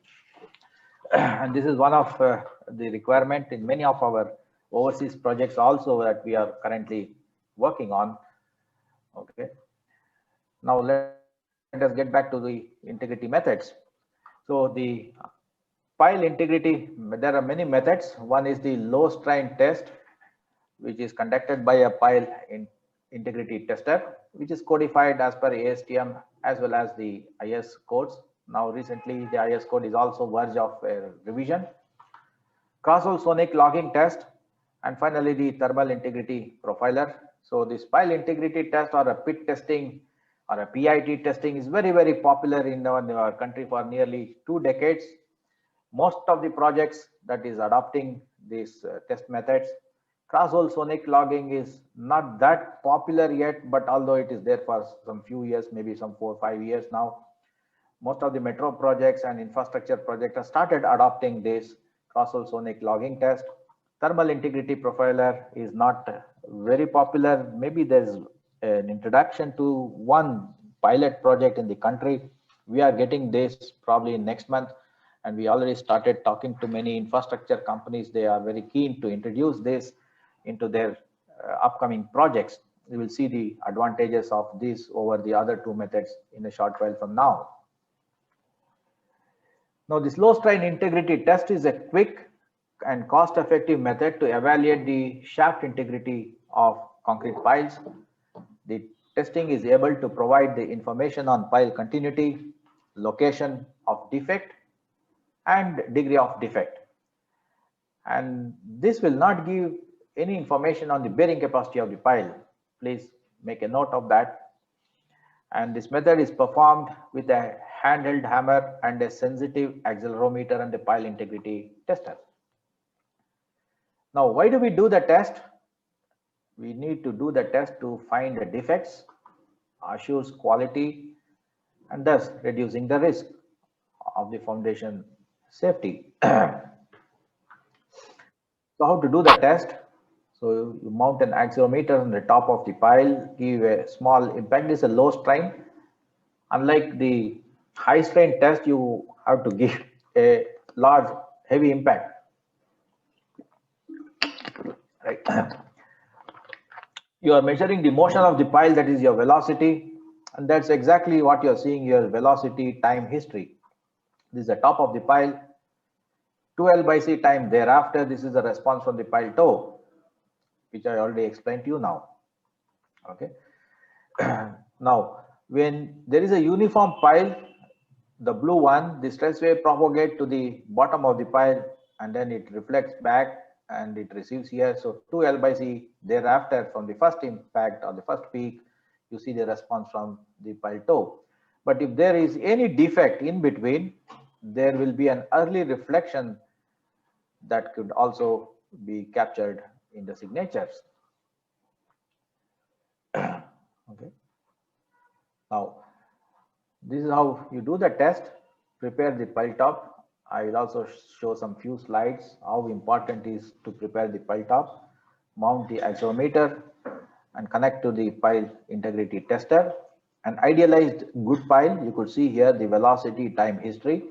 And this is one of the requirement in many of our overseas projects also that we are currently working on. Okay. Now let us get back to the integrity methods. So the pile integrity, there are many methods. One is the low strain test, which is conducted by a pile integrity tester, which is codified as per ASTM as well as the IS codes. Now recently the IS code is also verge of revision. Cross-hole sonic logging test, and finally the thermal integrity profiler. So this pile integrity test or a pit testing or a PIT testing is very, very popular in our country for nearly 2 decades. Most of the projects that is adopting these test methods. Cross-hole sonic logging is not that popular yet, but although it is there for some few years, maybe some 4 or 5 years now, most of the metro projects and infrastructure projects have started adopting this cross-hole sonic logging test. Thermal integrity profiler is not very popular. Maybe there's an introduction to one pilot project in the country. We are getting this probably next month, and we already started talking to many infrastructure companies. They are very keen to introduce this into their upcoming projects. You will see the advantages of this over the other 2 methods in a short while from now. Now, this low strain integrity test is a quick and cost-effective method to evaluate the shaft integrity of concrete piles. The testing is able to provide the information on pile continuity, location of defect, and degree of defect. And this will not give any information on the bearing capacity of the pile. Please make a note of that. And this method is performed with a handheld hammer and a sensitive accelerometer and a pile integrity tester. Now, why do we do the test? We need to do the test to find the defects, assures quality, and thus reducing the risk of the foundation safety. So how to do the test? So you mount an accelerometer on the top of the pile, give a small impact. This is a low strain. Unlike the high strain test, you have to give a large heavy impact. Right. You are measuring the motion of the pile, that is your velocity, and that's exactly what you're seeing here, velocity time history. This is the top of the pile, 2L/c time thereafter. This is the response from the pile toe, which I already explained to you now. Okay. Now, when there is a uniform pile, the blue one, the stress wave propagates to the bottom of the pile and then it reflects back and it receives here. So 2L/c thereafter from the first impact or the first peak, you see the response from the pile toe. But if there is any defect in between, there will be an early reflection that could also be captured in the signatures. Okay. Now, this is how you do the test. Prepare the pile top. I will also show some few slides how important it is to prepare the pile top. Mount the accelerometer and connect to the pile integrity tester. An idealized good pile, you could see here the velocity time history.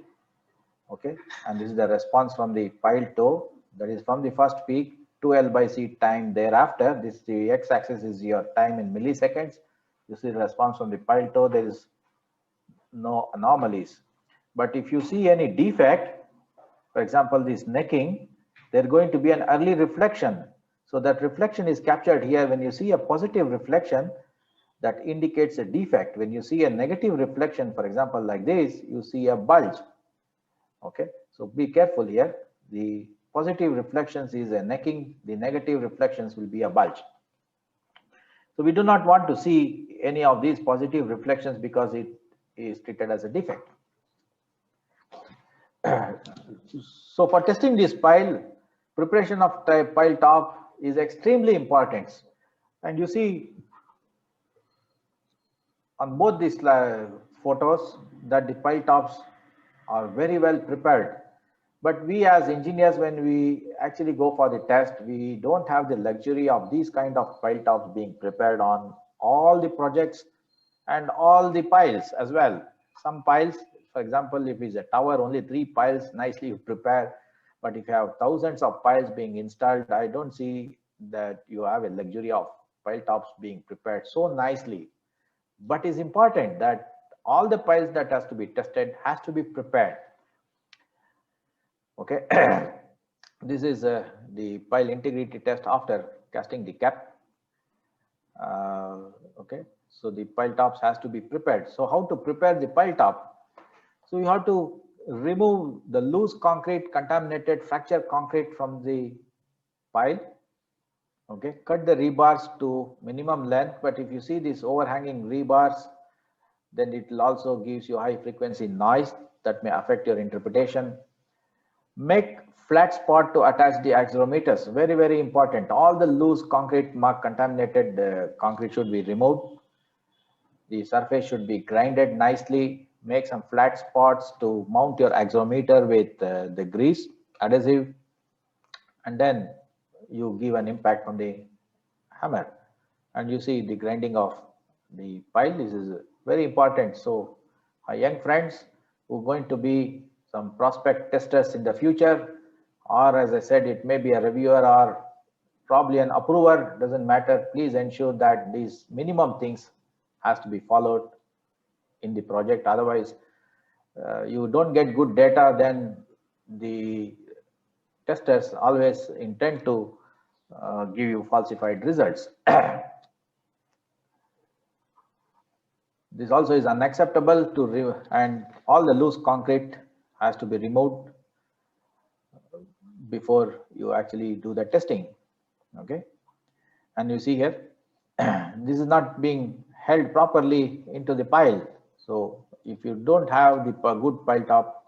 Okay, and this is the response from the pile toe, that is from the first peak, 2L/c time thereafter. This the x-axis is your time in milliseconds. You see the response from the pile toe, there is no anomalies. But if you see any defect, for example, this necking, there's going to be an early reflection. So that reflection is captured here. When you see a positive reflection, that indicates a defect. When you see a negative reflection, for example, like this, you see a bulge. Okay, so be careful here. The positive reflections is a necking, the negative reflections will be a bulge. So we do not want to see any of these positive reflections because it is treated as a defect. So for testing this pile, preparation of pile top is extremely important. And you see on both these photos that the pile tops are very well prepared. But we as engineers, when we actually go for the test, we don't have the luxury of these kind of pile tops being prepared on all the projects and all the piles as well. Some piles, for example, if it's a tower, only 3 piles nicely prepare. But if you have thousands of piles being installed, I don't see that you have a luxury of pile tops being prepared so nicely. But it's important that all the piles that has to be tested has to be prepared. Okay, this is the pile integrity test after casting the cap. Okay, so the pile tops has to be prepared. So how to prepare the pile top? So you have to remove the loose concrete, contaminated fracture concrete from the pile. Okay, cut the rebars to minimum length, but if you see these overhanging rebars, then it will also gives you high frequency noise that may affect your interpretation. Make flat spot to attach the accelerometers. Very, very important. All the loose concrete mark contaminated concrete should be removed. The surface should be grinded nicely. Make some flat spots to mount your accelerometer with the grease adhesive, and then you give an impact on the hammer, and you see the grinding of the pile. This is very important. So our young friends who are going to be some prospect testers in the future, or as I said, it may be a reviewer or probably an approver, doesn't matter. Please ensure that these minimum things has to be followed in the project. Otherwise, you don't get good data, then the testers always intend to give you falsified results. This also is unacceptable to and all the loose concrete has to be removed before you actually do the testing. Okay, and you see here this is not being held properly into the pile. So if you don't have the good pile top,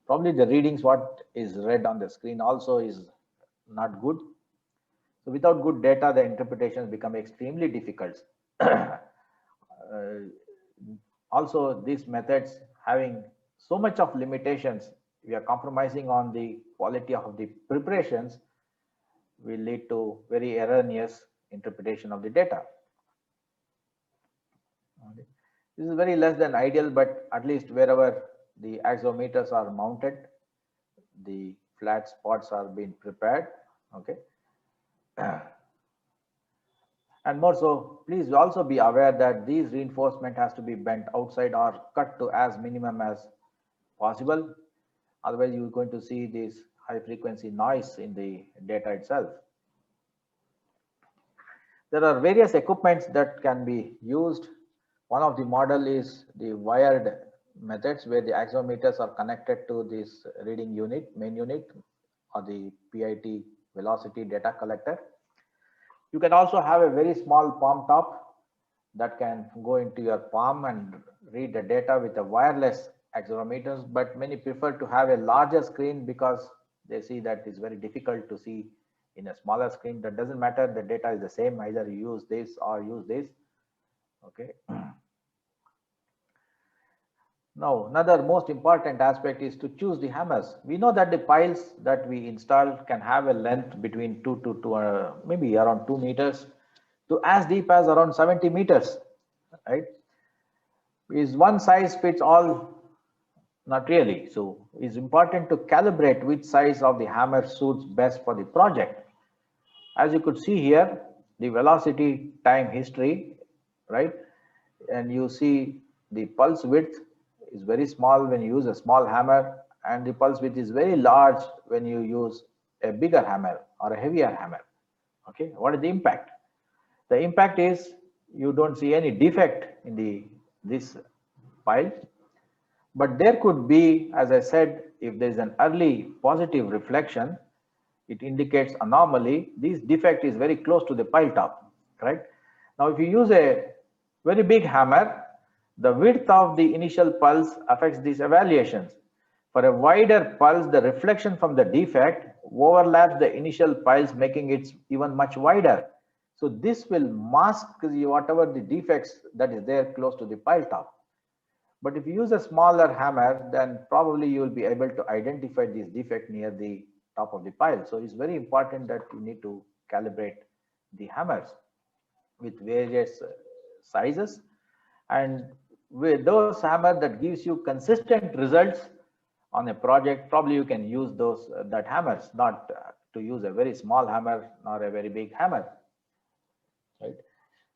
probably the readings what is read on the screen also is not good. So without good data, the interpretations become extremely difficult. Also, these methods having so much of limitations, we are compromising on the quality of the preparations, will lead to very erroneous interpretation of the data. This is very less than ideal, but at least wherever the accelerometers are mounted, the flat spots are being prepared. Okay. And more so, please also be aware that these reinforcement has to be bent outside or cut to as minimum as possible. Otherwise, you're going to see this high frequency noise in the data itself. There are various equipments that can be used. One of the model is the wired methods where the accelerometers are connected to this reading unit, main unit, or the PIT velocity data collector. You can also have a very small palm top that can go into your palm and read the data with a wireless accelerometers, but many prefer to have a larger screen because they see that it's very difficult to see in a smaller screen. That doesn't matter, the data is the same, either you use this or use this. Okay. Now, another most important aspect is to choose the hammers. We know that the piles that we install can have a length between 2 to maybe around 2 meters to as deep as around 70 meters, right? Is one size fits all? Not really. So it's important to calibrate which size of the hammer suits best for the project. As you could see here, the velocity time history, right? And you see the pulse width is very small when you use a small hammer, and the pulse width is very large when you use a bigger hammer or a heavier hammer. Okay, what is the impact? The impact is you don't see any defect in this pile, but there could be, as I said, if there is an early positive reflection, it indicates anomaly. This defect is very close to the pile top, right? Now, if you use a very big hammer, the width of the initial pulse affects these evaluations. For a wider pulse, the reflection from the defect overlaps the initial piles, making it even much wider. So this will mask whatever the defects that is there close to the pile top. But if you use a smaller hammer, then probably you will be able to identify this defect near the top of the pile. So it's very important that you need to calibrate the hammers with various sizes, and with those hammer that gives you consistent results on a project, probably you can use those that hammers, not to use a very small hammer nor a very big hammer. Right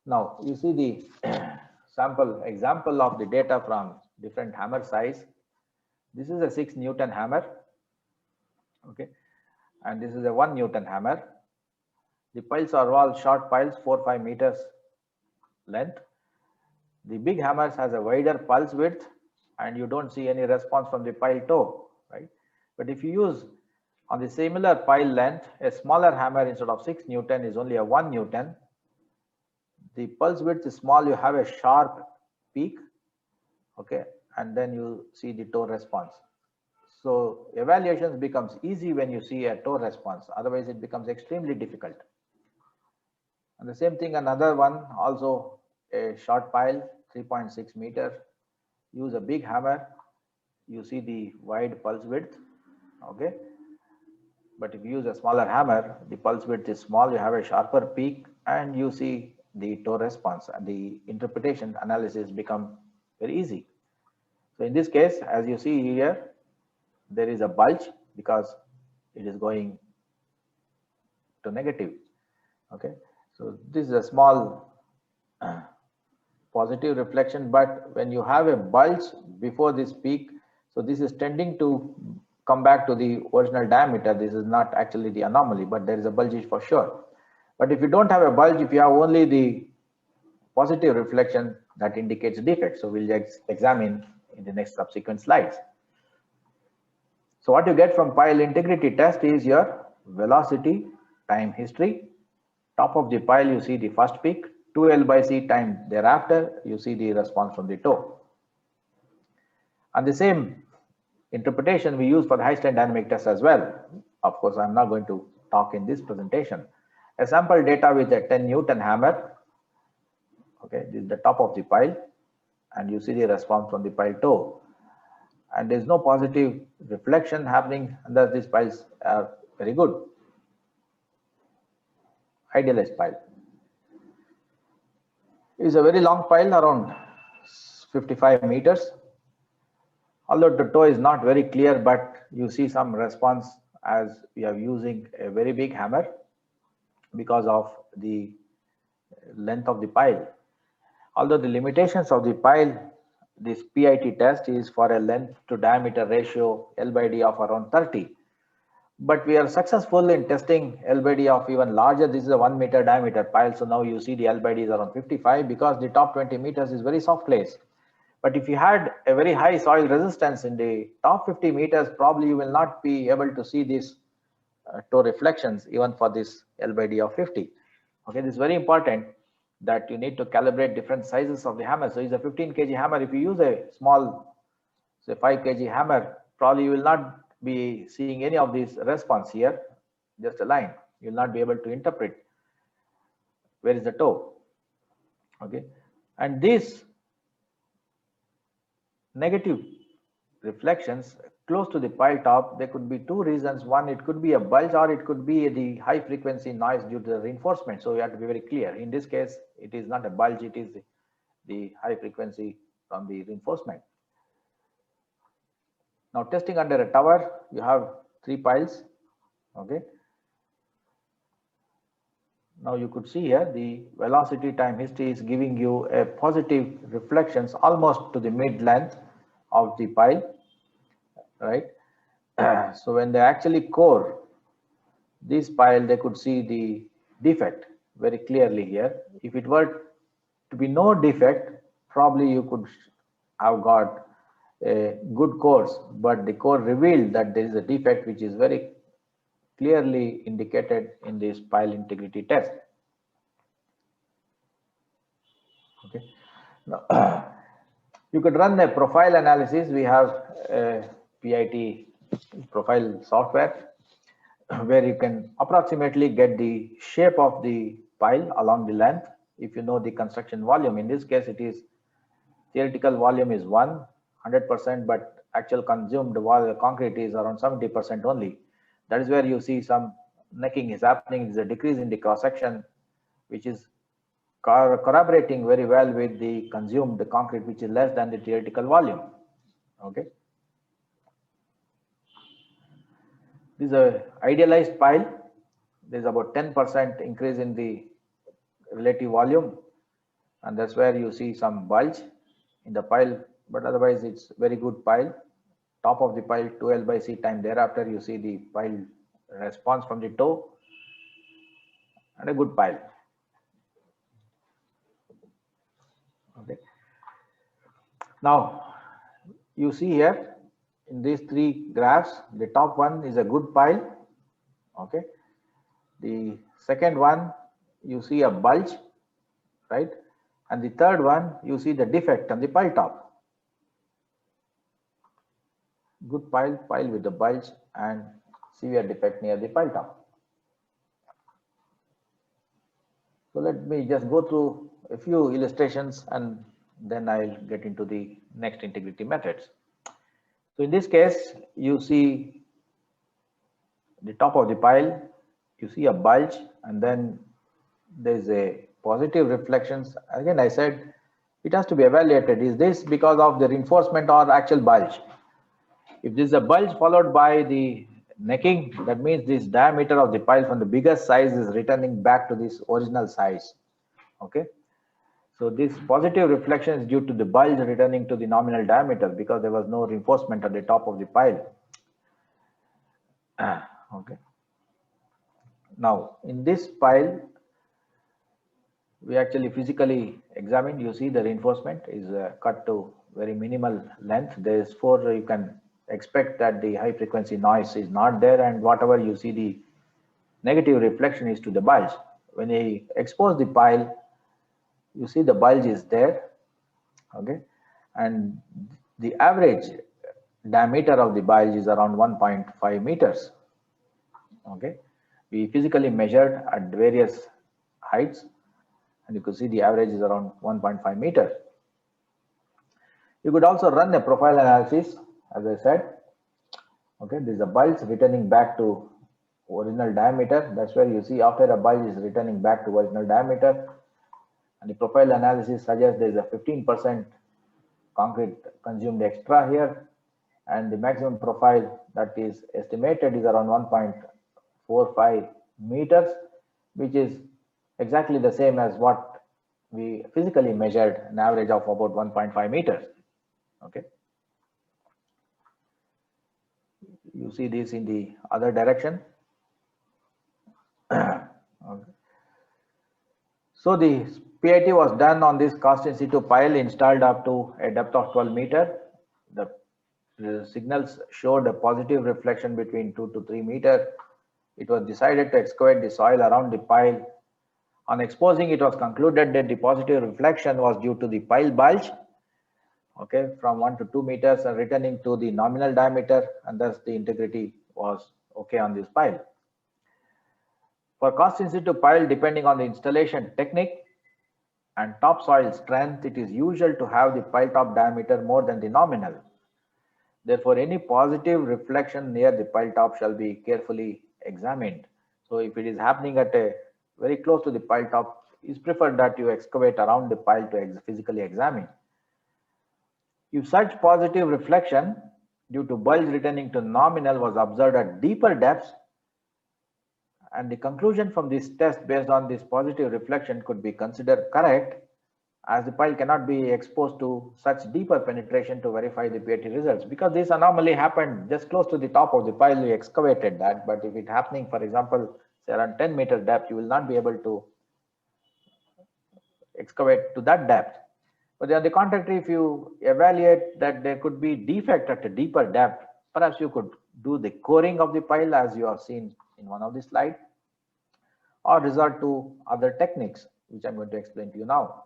now, you see the sample example of the data from different hammer size. This is a 6 Newton hammer, okay, and this is a 1 Newton hammer. The piles are all short piles, 4-5 meters length. The big hammers has a wider pulse width, and you don't see any response from the pile toe, right? But if you use on the similar pile length, a smaller hammer instead of 6 Newton is only a 1 Newton. The pulse width is small, you have a sharp peak, okay, and then you see the toe response. So evaluations becomes easy when you see a toe response, otherwise it becomes extremely difficult. And the same thing, another one, also a short pile, 3.6 meter, use a big hammer, you see the wide pulse width, okay. But if you use a smaller hammer, the pulse width is small, you have a sharper peak, and you see the toe response, and the interpretation analysis become very easy. So in this case, as you see here, there is a bulge because it is going to negative, okay. So this is a small positive reflection, but when you have a bulge before this peak, so this is tending to come back to the original diameter. This is not actually the anomaly, but there is a bulge for sure. But if you don't have a bulge, if you have only the positive reflection, that indicates defect. So we'll examine in the next subsequent slides. So what you get from pile integrity test is your velocity, time history. Top of the pile, you see the first peak, 2L/c time thereafter, you see the response from the toe. And the same interpretation we use for the high strain dynamic test as well. Of course, I'm not going to talk in this presentation. A sample data with a 10 Newton hammer, okay, this is the top of the pile, and you see the response from the pile toe. And there's no positive reflection happening, and thus these piles are very good. Idealized pile is a very long pile, around 55 meters. Although the toe is not very clear, but you see some response as we are using a very big hammer because of the length of the pile. Although the limitations of the pile, this PIT test is for a length to diameter ratio L/D of around 30. But we are successful in testing L/D of even larger. This is a 1 meter diameter pile. So now you see the L/D is around 55 because the top 20 meters is very soft place. But if you had a very high soil resistance in the top 50 meters, probably you will not be able to see these toe reflections even for this L/D of 50. Okay, this is very important that you need to calibrate different sizes of the hammer. So it's a 15 kg hammer. If you use a small, say 5 kg hammer, probably you will not be seeing any of these response here, just a line. You will not be able to interpret where is the toe. Okay, and these negative reflections close to the pile top, there could be two reasons. One, it could be a bulge, or it could be the high frequency noise due to the reinforcement. So you have to be very clear. In this case, it is not a bulge, it is the high frequency from the reinforcement. Now testing under a tower, you have 3 piles. Okay. Now you could see here the velocity time history is giving you a positive reflections almost to the mid length of the pile, right? So when they actually core this pile, they could see the defect very clearly here. If it were to be no defect, probably you could have got a good cores, but the core revealed that there is a defect which is very clearly indicated in this pile integrity test. Okay. Now, you could run a profile analysis. We have a PIT profile software. where you can approximately get the shape of the pile along the length if you know the construction volume. In this case, it is theoretical volume is 100%, but actual consumed concrete is around 70% only. That is where you see some necking is happening. There is a decrease in the cross section, which is corroborating very well with the consumed concrete, which is less than the theoretical volume. Okay. This is a idealized pile. There is about 10% increase in the relative volume, and that's where you see some bulge in the pile, but otherwise it's very good pile. Top of the pile 2L by C time thereafter, you see the pile response from the toe, and a good pile. Okay. Now you see here in these three graphs, the top one is a good pile. Okay. The second one, you see a bulge, right? And the third one, you see the defect on the pile top. Good pile with the bulge and severe defect near the pile top. So let me just go through a few illustrations and then I'll get into the next integrity methods. So in this case, you see the top of the pile, you see a bulge, and then there's a positive reflections. Again, I said it has to be evaluated. Is this because of the reinforcement or actual bulge? If this is a bulge followed by the necking, that means this diameter of the pile from the biggest size is returning back to this original size. Okay. So this positive reflection is due to the bulge returning to the nominal diameter because there was no reinforcement at the top of the pile. Okay. Now in this pile, we actually physically examined. You see the reinforcement is cut to very minimal length. Therefore, you can expect that the high frequency noise is not there, and whatever you see the negative reflection is to the bulge. When you expose the pile, you see the bulge is there. Okay, and the average diameter of the bulge is around 1.5 meters. Okay, we physically measured at various heights, and you could see the average is around 1.5 meters. You could also run a profile analysis, as I said. Okay, this is a bulge returning back to original diameter. That's where you see after a bulge is returning back to original diameter, and the profile analysis suggests there is a 15% concrete consumed extra here, and the maximum profile that is estimated is around 1.45 meters, which is exactly the same as what we physically measured, an average of about 1.5 meters. Okay. You see this in the other direction. Okay. So the PIT was done on this cast in situ pile installed up to a depth of 12 meters. The signals showed a positive reflection between 2 to 3 meters. It was decided to excavate the soil around the pile. On exposing, it was concluded that the positive reflection was due to the pile bulge, okay, from 1 to 2 meters and returning to the nominal diameter, and thus the integrity was okay on this pile. For cast in situ pile, depending on the installation technique and topsoil strength, it is usual to have the pile top diameter more than the nominal. Therefore, any positive reflection near the pile top shall be carefully examined. So if it is happening at a very close to the pile top, it's preferred that you excavate around the pile to physically examine. If such positive reflection due to bulge returning to nominal was observed at deeper depths, and the conclusion from this test based on this positive reflection could be considered correct, as the pile cannot be exposed to such deeper penetration to verify the PIT results, because this anomaly happened just close to the top of the pile. We excavated that, but if it happening, for example, say around 10 meter depth, you will not be able to excavate to that depth. But on the contrary, if you evaluate that there could be defect at a deeper depth, perhaps you could do the coring of the pile as you have seen in one of the slides, or resort to other techniques, which I'm going to explain to you now.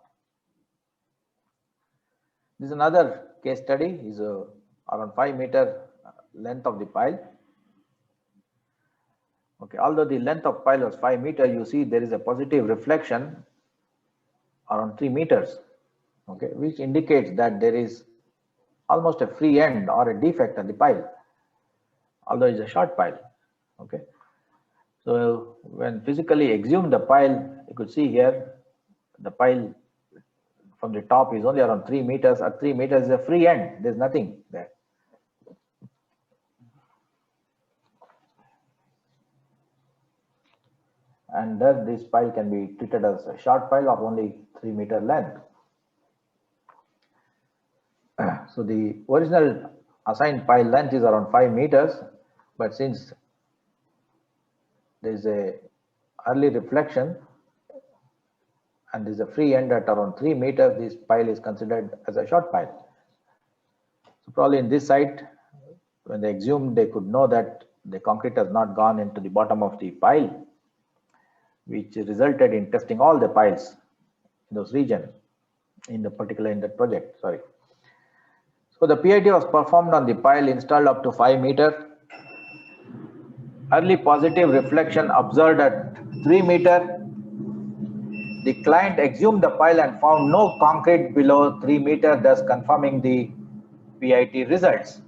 This is another case study, is around 5 meter length of the pile. Okay, although the length of pile was 5 meters, you see there is a positive reflection around 3 meters, okay, which indicates that there is almost a free end or a defect at the pile, although it's a short pile, okay. So when physically exhumed the pile, you could see here, the pile from the top is only around 3 meters. At 3 meters is a free end, there's nothing there. And thus this pile can be treated as a short pile of only 3 meter length. So the original assigned pile length is around 5 meters, but since there is a early reflection and there is a free end at around 3 meters, this pile is considered as a short pile. So probably in this site, when they exhumed, they could know that the concrete has not gone into the bottom of the pile, which resulted in testing all the piles in those regions, in that project, sorry. So the PIT was performed on the pile installed up to 5 meters. Early positive reflection observed at 3 meters. The client exhumed the pile and found no concrete below 3 meters, thus confirming the PIT results.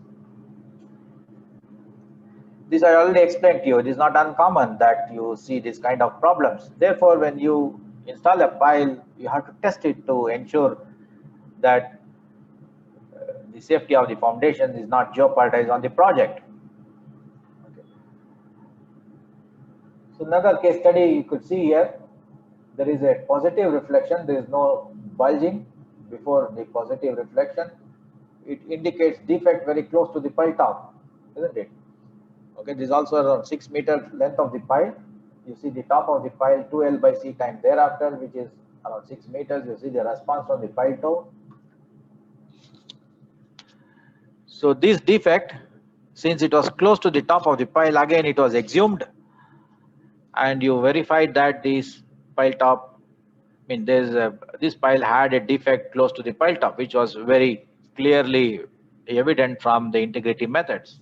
This I already explained to you. It is not uncommon that you see this kind of problems. Therefore, when you install a pile, you have to test it to ensure that the safety of the foundation is not jeopardized on the project. Okay. So another case study you could see here, there is a positive reflection. There is no bulging before the positive reflection. It indicates defect very close to the pile top, isn't it? Okay, this is also around 6 meter length of the pile. You see the top of the pile 2L by C time thereafter, which is around 6 meters. You see the response from the pile toe. So this defect, since it was close to the top of the pile, again it was exhumed, and you verified that this pile top, I mean this pile had a defect close to the pile top, which was very clearly evident from the integrity methods.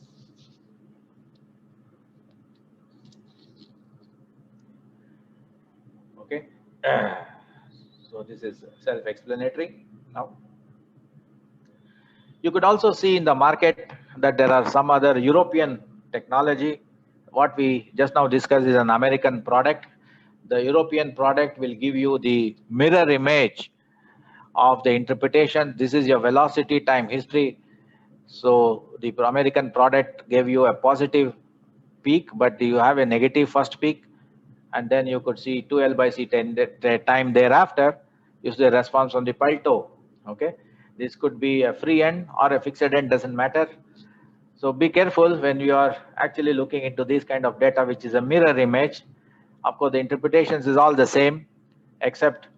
Okay, so this is self-explanatory now. You could also see in the market that there are some other European technology. What we just now discussed is an American product. The European product will give you the mirror image of the interpretation. This is your velocity time history. So the American product gave you a positive peak, but you have a negative first peak. And then you could see 2L by C time thereafter is the response on the pile toe. Okay. This could be a free end or a fixed end, doesn't matter. So be careful when you are actually looking into this kind of data, which is a mirror image. Of course, the interpretations is all the same, except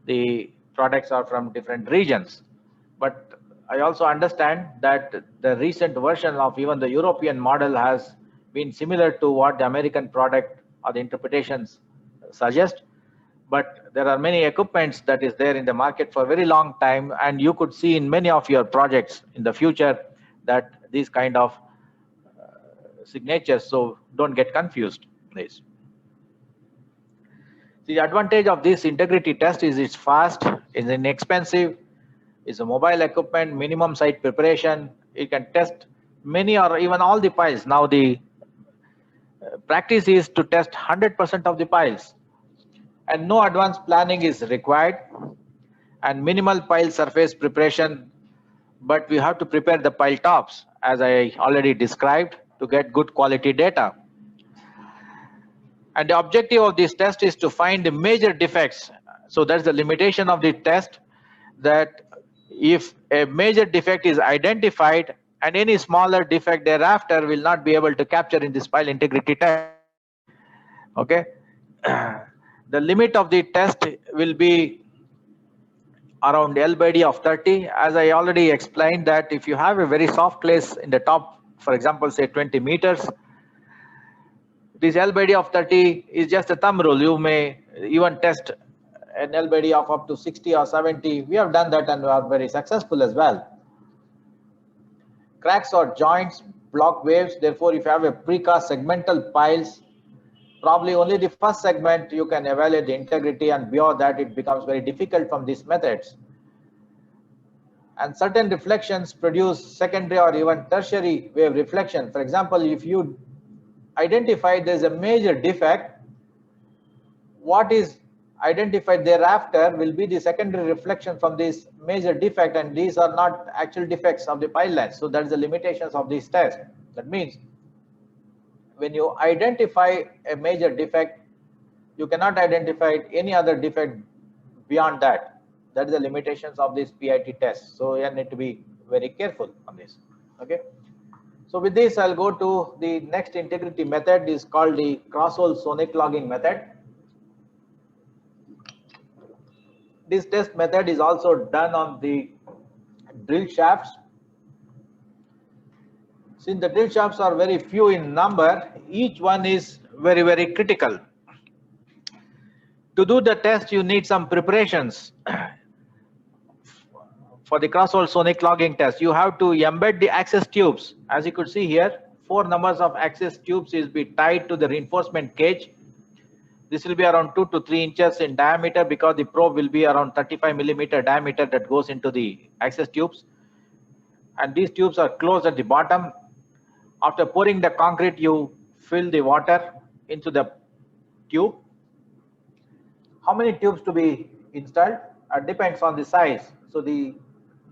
the products are from different regions. But I also understand that the recent version of even the European model has been similar to what the American product or the interpretations suggest. But there are many equipments that is there in the market for a very long time, and you could see in many of your projects in the future that these kind of signatures, so don't get confused, please. The advantage of this integrity test is it's fast, it's inexpensive, it's a mobile equipment, minimum site preparation. It can test many or even all the piles. Now the practice is to test 100% of the piles, and no advanced planning is required, and minimal pile surface preparation, but we have to prepare the pile tops as I already described to get good quality data. And the objective of this test is to find the major defects. So that's the limitation of the test, that if a major defect is identified and any smaller defect thereafter will not be able to capture in this pile integrity test. Okay. The limit of the test will be around L by D of 30. As I already explained, that if you have a very soft place in the top, for example, say 20 meters, this L by D of 30 is just a thumb rule. You may even test an L by D of up to 60 or 70. We have done that and we are very successful as well. Cracks or joints block waves. Therefore, if you have a precast segmental piles, probably only the first segment you can evaluate the integrity, and beyond that it becomes very difficult from these methods. And certain reflections produce secondary or even tertiary wave reflection. For example, if you identify there's a major defect, what is identified thereafter will be the secondary reflection from this major defect, and these are not actual defects of the pile length. So that's the limitations of this test. That means when you identify a major defect, you cannot identify any other defect beyond that. That is the limitations of this PIT test. So you need to be very careful on this. Okay. So with this, I'll go to the next integrity method, is called the cross-hole sonic logging method. This test method is also done on the drill shafts. Since the drill shafts are very few in number, each one is very, very critical. To do the test, you need some preparations. For the cross-hole sonic logging test, you have to embed the access tubes. As you could see here, 4 numbers of access tubes is be tied to the reinforcement cage. This will be around 2 to 3 inches in diameter, because the probe will be around 35 millimeter diameter that goes into the access tubes. And these tubes are closed at the bottom. After pouring the concrete, you fill the water into the tube. How many tubes to be installed? Depends on the size. So the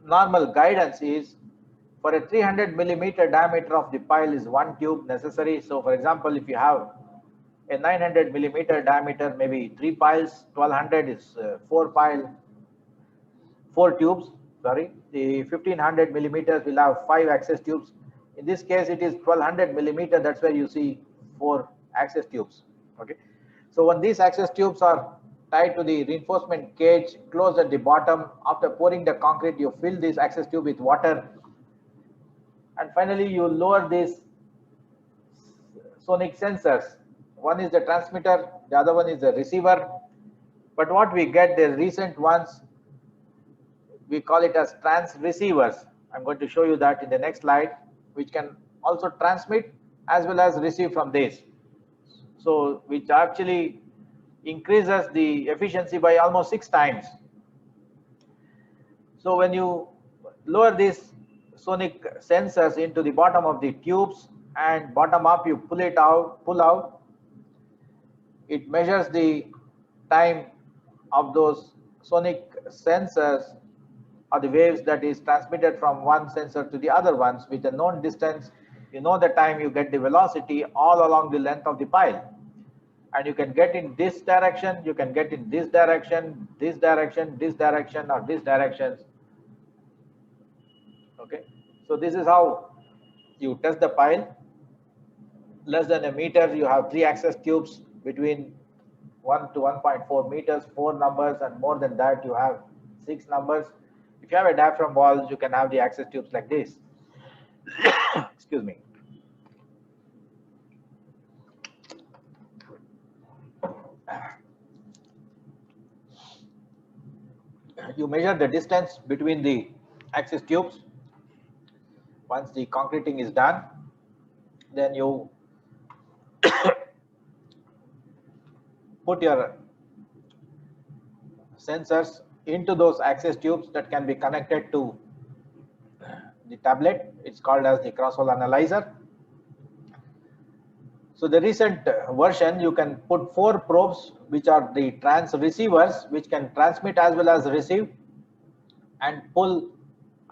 normal guidance is for a 300 millimeter diameter of the pile is 1 tube necessary. So for example, if you have a 900 millimeter diameter, maybe 3 piles, 1200 is 4 tubes. Sorry, the 1500 millimeters will have 5 access tubes. In this case, it is 1200 millimeter. That's where you see 4 access tubes. Okay. So when these access tubes are tied to the reinforcement cage, closed at the bottom, after pouring the concrete, you fill this access tube with water, and finally you lower these sonic sensors. One is the transmitter, the other one is the receiver. But what we get, the recent ones, we call it as trans receivers. I'm going to show you that in the next slide, which can also transmit as well as receive from this. So which actually increases the efficiency by almost 6 times. So when you lower these sonic sensors into the bottom of the tubes and bottom up, you pull out, it measures the time of those sonic sensors or the waves that is transmitted from one sensor to the other ones with a known distance. You know the time, you get the velocity all along the length of the pile. And you can get in this direction, you can get in this direction, this direction, this direction, or this direction. Okay, so this is how you test the pile. Less than a meter, you have 3 access tubes between 1 to 1.4 meters, 4 numbers, and more than that, you have 6 numbers. If you have a diaphragm wall, you can have the access tubes like this. Excuse me. You measure the distance between the access tubes. Once the concreting is done, then you put your sensors into those access tubes that can be connected to the tablet. It's called as the cross-hole analyzer. So the recent version, you can put 4 probes, which are the trans receivers, which can transmit as well as receive and pull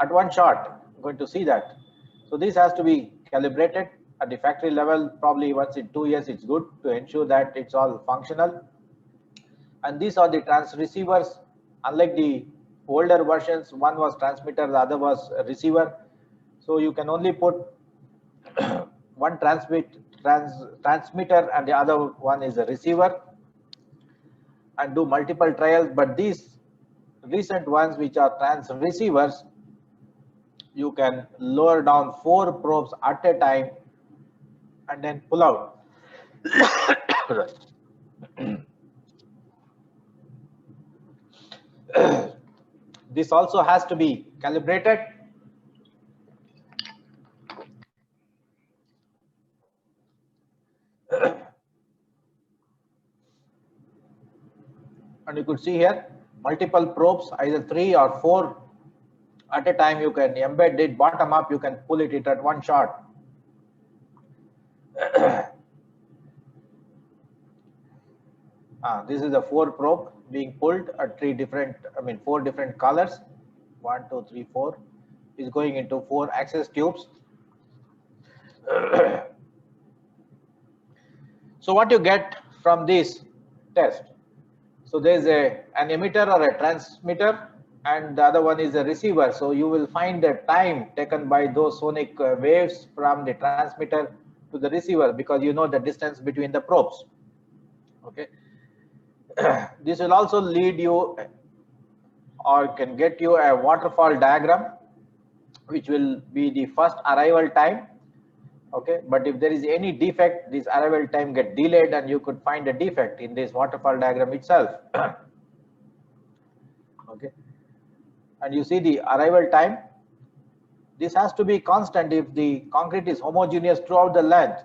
at one shot. I'm going to see that. So this has to be calibrated at the factory level. Probably once in 2 years, it's good to ensure that it's all functional. And these are the trans receivers. Unlike the older versions, one was transmitter, the other was a receiver. So you can only put one transmitter and the other one is a receiver, and do multiple trials. But these recent ones, which are trans receivers, you can lower down 4 probes at a time and then pull out. This also has to be calibrated. you could see here multiple probes, either 3 or 4 at a time. You can embed it bottom up, you can pull it at one shot. This is the 4 probe being pulled at 4 different colors. 1, 2, 3, 4 is going into 4 access tubes. So what you get from this test? So there is an emitter or a transmitter, and the other one is a receiver. So you will find the time taken by those sonic waves from the transmitter to the receiver, because you know the distance between the probes. Okay. This will also lead you or can get you a waterfall diagram, which will be the first arrival time. Okay, but if there is any defect, this arrival time get delayed, and you could find a defect in this waterfall diagram itself. Okay, and you see the arrival time. This has to be constant if the concrete is homogeneous throughout the length.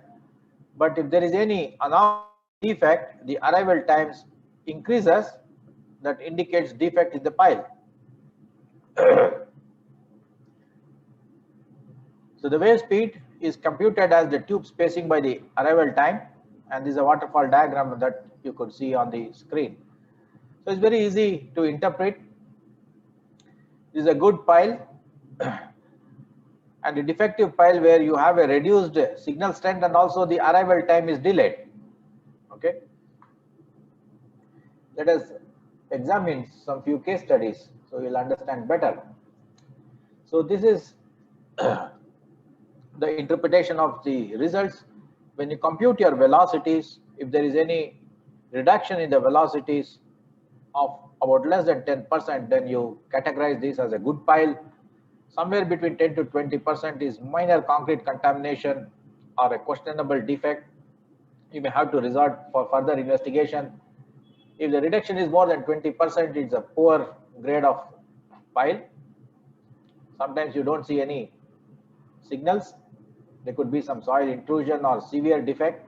But if there is any defect, the arrival times increases. That indicates defect in the pile. So the wave speed is computed as the tube spacing by the arrival time, and this is a waterfall diagram that you could see on the screen. So it's very easy to interpret. This is a good pile and a defective pile where you have a reduced signal strength and also the arrival time is delayed. Okay, let us examine some few case studies so you'll understand better. So this is the interpretation of the results. When you compute your velocities, if there is any reduction in the velocities of about less than 10%, then you categorize this as a good pile. Somewhere between 10 to 20% is minor concrete contamination or a questionable defect. You may have to resort for further investigation. If the reduction is more than 20%, it's a poor grade of pile. Sometimes you don't see any signals. There could be some soil intrusion or severe defect,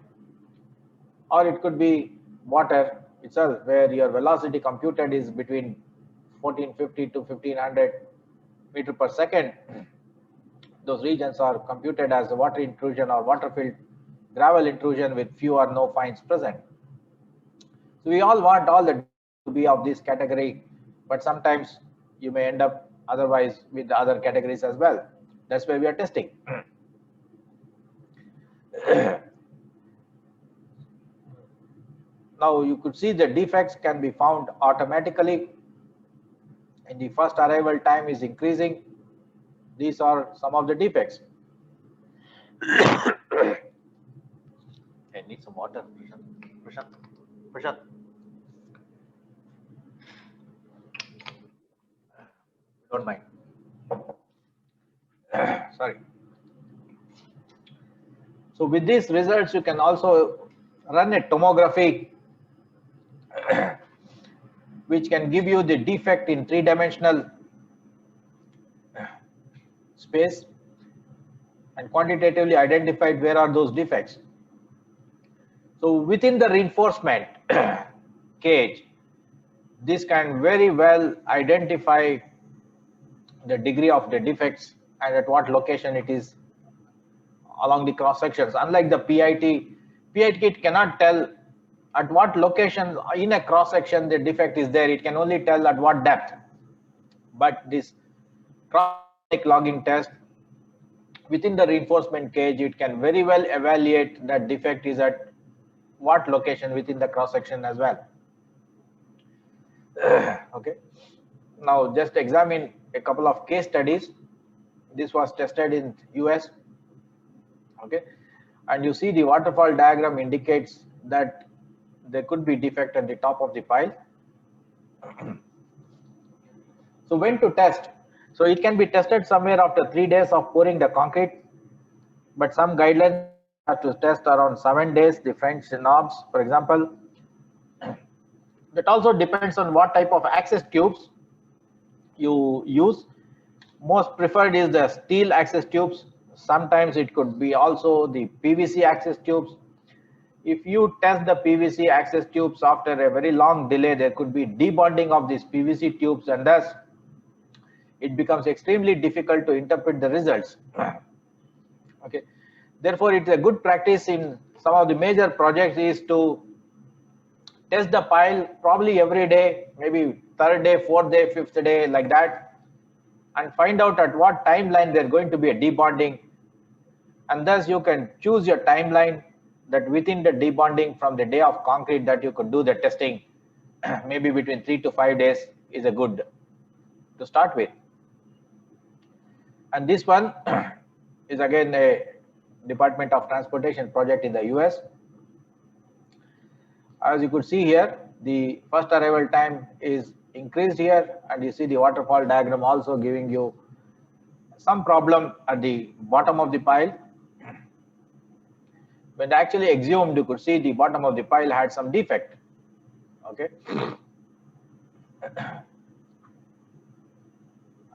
or it could be water itself, where your velocity computed is between 1450 to 1500 meter per second. Those regions are computed as water intrusion or water filled gravel intrusion with few or no fines present. So we all want all the to be of this category, but sometimes you may end up otherwise with the other categories as well. That's why we are testing. Now you could see the defects can be found automatically, and the first arrival time is increasing. These are some of the defects. I need some water. Prashant. Don't mind. Sorry. So with these results, you can also run a tomography which can give you the defect in 3-dimensional space and quantitatively identified where are those defects. So within the reinforcement cage, this can very well identify the degree of the defects and at what location it is along the cross sections. Unlike the PIT kit cannot tell at what location in a cross section the defect is there. It can only tell at what depth. But this cross logging test within the reinforcement cage, it can very well evaluate that defect is at what location within the cross section as well. Okay. Now just examine a couple of case studies. This was tested in US. Okay, and you see the waterfall diagram indicates that there could be defect at the top of the pile. So when to test? So it can be tested somewhere after 3 days of pouring the concrete, but some guidelines are to test around 7 days, the French norms, for example. That also depends on what type of access tubes you use. Most preferred is the steel access tubes. Sometimes it could be also the PVC access tubes. if you test the PVC access tubes after a very long delay, there could be debonding of these PVC tubes, and thus it becomes extremely difficult to interpret the results. Okay, therefore it's a good practice in some of the major projects is to test the pile probably every day, maybe third day, fourth day, fifth day, like that, and find out at what timeline they're going to be a debonding, and thus you can choose your timeline that within the debonding from the day of concrete that you could do the testing. Maybe between 3 to 5 days is a good to start with. And this one is again a Department of Transportation project in the US. As you could see here, the first arrival time is increased here, and you see the waterfall diagram also giving you some problem at the bottom of the pile. When actually exhumed, you could see the bottom of the pile had some defect. Okay.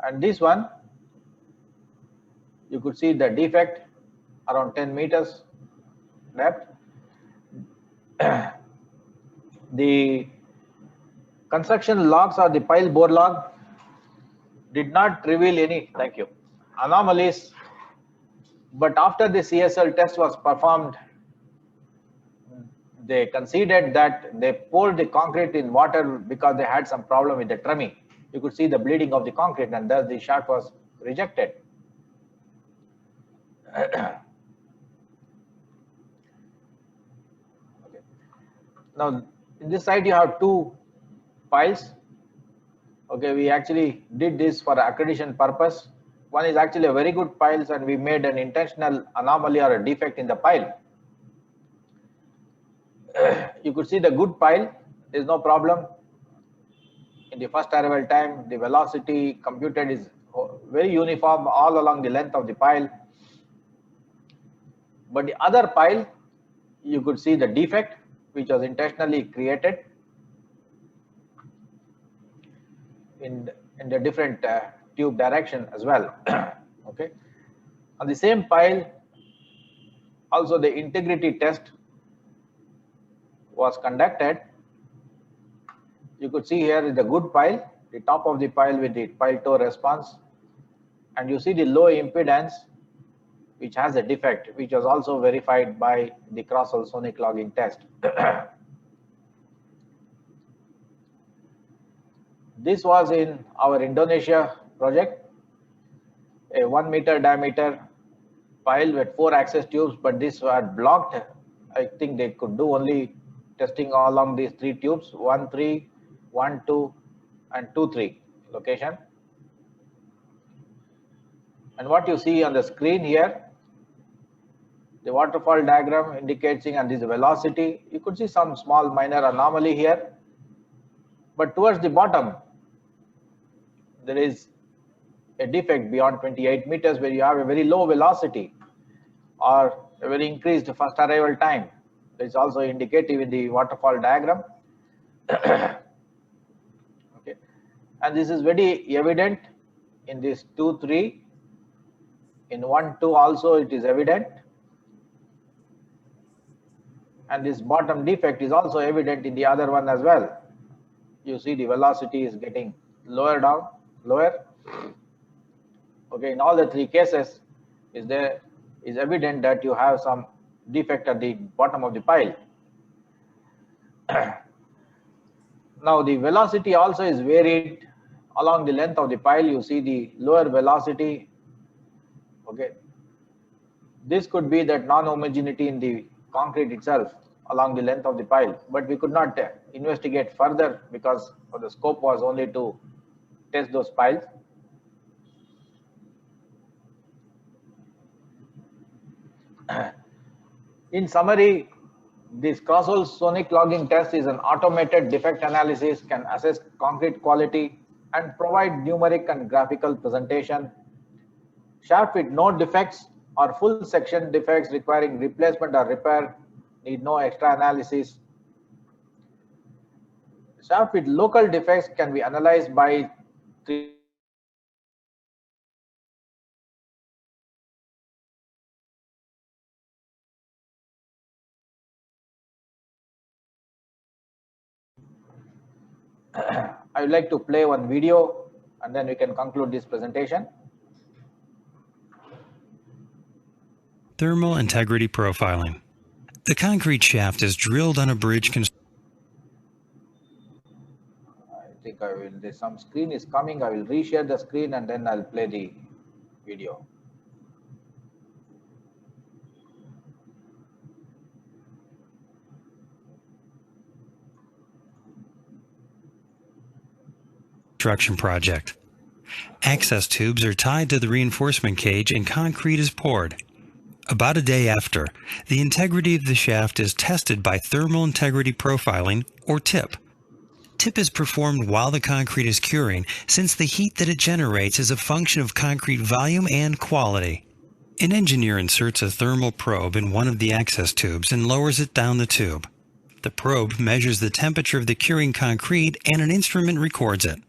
And this one, you could see the defect around 10 meters depth. The construction logs or the pile bore log did not reveal any, thank you, anomalies, but after the CSL test was performed, they considered that they poured the concrete in water because they had some problem with the trimming. You could see the bleeding of the concrete, and thus the shaft was rejected. Okay. Now, in this side you have two piles. Okay, we actually did this for accreditation purpose. One is actually a very good piles, and we made an intentional anomaly or a defect in the pile. You could see the good pile, there is no problem. In the first arrival time, the velocity computed is very uniform all along the length of the pile. But the other pile, you could see the defect which was intentionally created in the different tube direction as well. Okay. On the same pile, also the integrity test was conducted. You could see here is the good pile, the top of the pile with the pile toe response, and you see the low impedance which has a defect, which was also verified by the cross-hole sonic logging test. This was in our Indonesia project, a 1 meter diameter pile with 4 access tubes, but this were blocked. I think they could do only testing along these 3 tubes, 1, 3, 1, 2, and 2, 3 location. And what you see on the screen here, the waterfall diagram indicating, and this velocity, you could see some small minor anomaly here, but towards the bottom, there is a defect beyond 28 meters where you have a very low velocity or a very increased first arrival time. That is also indicative in the waterfall diagram. Okay. And this is very evident in this 2, 3. In 1, 2 also it is evident. And this bottom defect is also evident in the other one as well. You see the velocity is getting lower down, lower. Okay, in all the 3 cases, is evident that you have some defect at the bottom of the pile. Now the velocity also is varied along the length of the pile. You see the lower velocity. Okay, this could be that non-homogeneity in the concrete itself along the length of the pile, but we could not investigate further because the scope was only to test those piles. In summary, this cross-hole sonic logging test is an automated defect analysis, can assess concrete quality and provide numeric and graphical presentation. Shaft with no defects or full section defects requiring replacement or repair need no extra analysis. Shaft with local defects can be analyzed by 3 I would like to play one video and then we can conclude this presentation. Thermal integrity profiling. The concrete shaft is drilled on a bridge I think there's some screen is coming. I will reshare the screen and then I'll play the video. construction project. Access tubes are tied to the reinforcement cage and concrete is poured. About a day after, the integrity of the shaft is tested by thermal integrity profiling, or TIP. TIP is performed while the concrete is curing, since the heat that it generates is a function of concrete volume and quality. An engineer inserts a thermal probe in one of the access tubes and lowers it down the tube. The probe measures the temperature of the curing concrete and an instrument records it.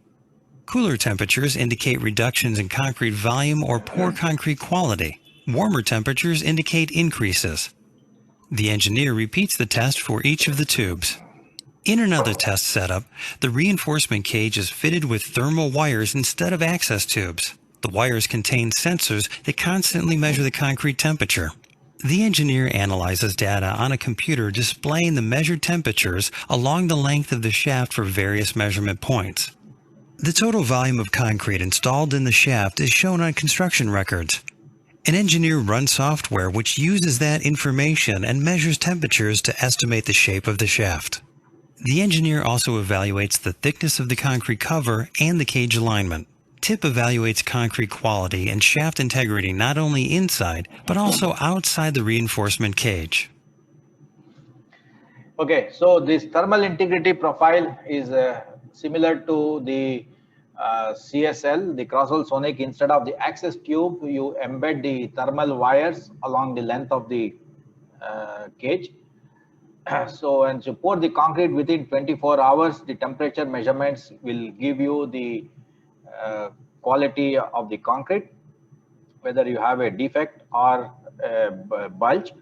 Cooler temperatures indicate reductions in concrete volume or poor concrete quality. Warmer temperatures indicate increases. The engineer repeats the test for each of the tubes. In another test setup, the reinforcement cage is fitted with thermal wires instead of access tubes. The wires contain sensors that constantly measure the concrete temperature. The engineer analyzes data on a computer displaying the measured temperatures along the length of the shaft for various measurement points. The total volume of concrete installed in the shaft is shown on construction records. An engineer runs software which uses that information and measures temperatures to estimate the shape of the shaft. The engineer also evaluates the thickness of the concrete cover and the cage alignment. TIP evaluates concrete quality and shaft integrity not only inside, but also outside the reinforcement cage. Okay, so this thermal integrity profile is similar to the CSL, the cross-hole sonic. Instead of the access tube, you embed the thermal wires along the length of the cage. So, and you pour the concrete within 24 hours, the temperature measurements will give you the quality of the concrete, whether you have a defect or a bulge.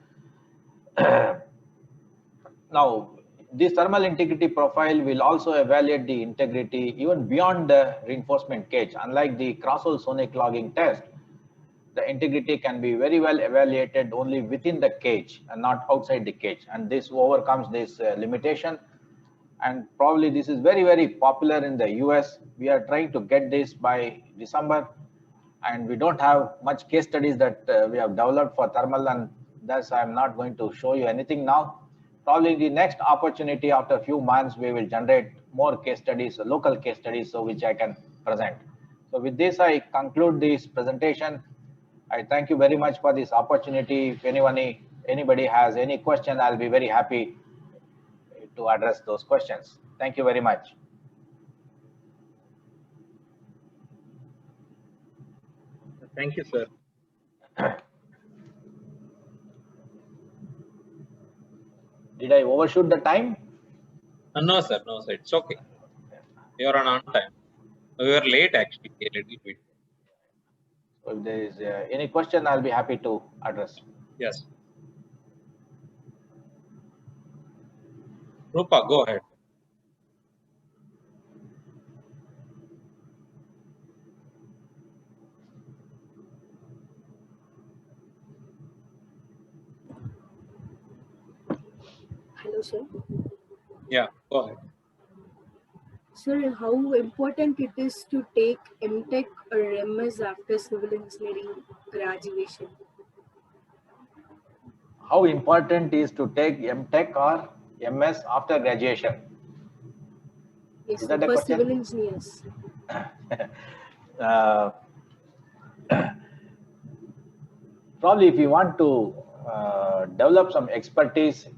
Now, this thermal integrity profile will also evaluate the integrity even beyond the reinforcement cage. Unlike the cross-hole sonic logging test, the integrity can be very well evaluated only within the cage and not outside the cage. And this overcomes this limitation. And probably this is very, very popular in the US. We are trying to get this by December. And we don't have much case studies that we have developed for thermal, and thus I'm not going to show you anything now. Probably the next opportunity after a few months, we will generate more case studies, local case studies, so which I can present. So with this, I conclude this presentation. I thank you very much for this opportunity. If anybody has any question, I'll be very happy to address those questions. Thank you very much. Thank you, sir. Did I overshoot the time? No, sir. No, sir. It's okay. You are on time. We were late actually a little bit. So if there is any question, I'll be happy to address. Yes. Rupa, go ahead. Hello, sir. Yeah, go ahead. Sir, how important it is to take MTech or MS after civil engineering graduation? How important is to take MTech or MS after graduation? Yes, Is sir, that a for question? civil engineers. Probably if you want to develop some expertise,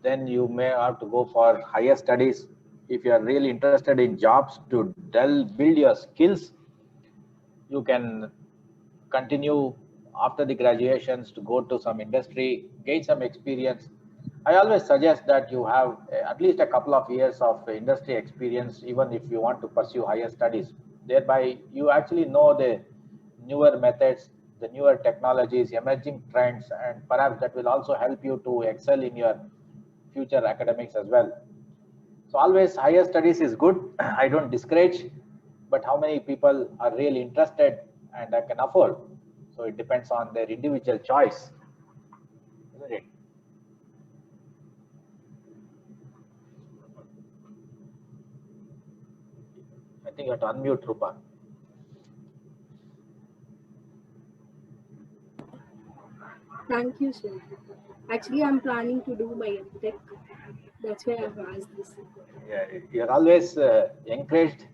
then you may have to go for higher studies. If you are really interested in jobs to build your skills, you can continue after the graduations to go to some industry, gain some experience. I always suggest that you have at least a couple of years of industry experience, even if you want to pursue higher studies. Thereby, you actually know the newer methods, the newer technologies, emerging trends, and perhaps that will also help you to excel in your future academics as well. So always higher studies is good. I don't discourage, but how many people are really interested and can afford? So it depends on their individual choice, isn't it? I think you have to unmute, Rupa. Thank you, sir. Actually, I'm planning to do my MTech. That's why I've asked this. Yeah, you're always encouraged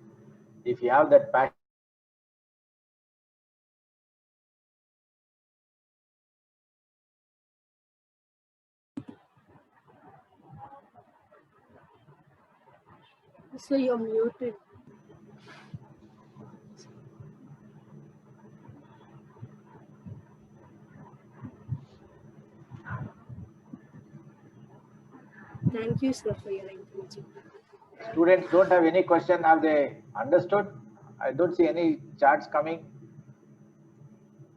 if you have that passion. So you're muted. Thank you, sir, for your encouragement. Students don't have any question. Have they understood? I don't see any charts coming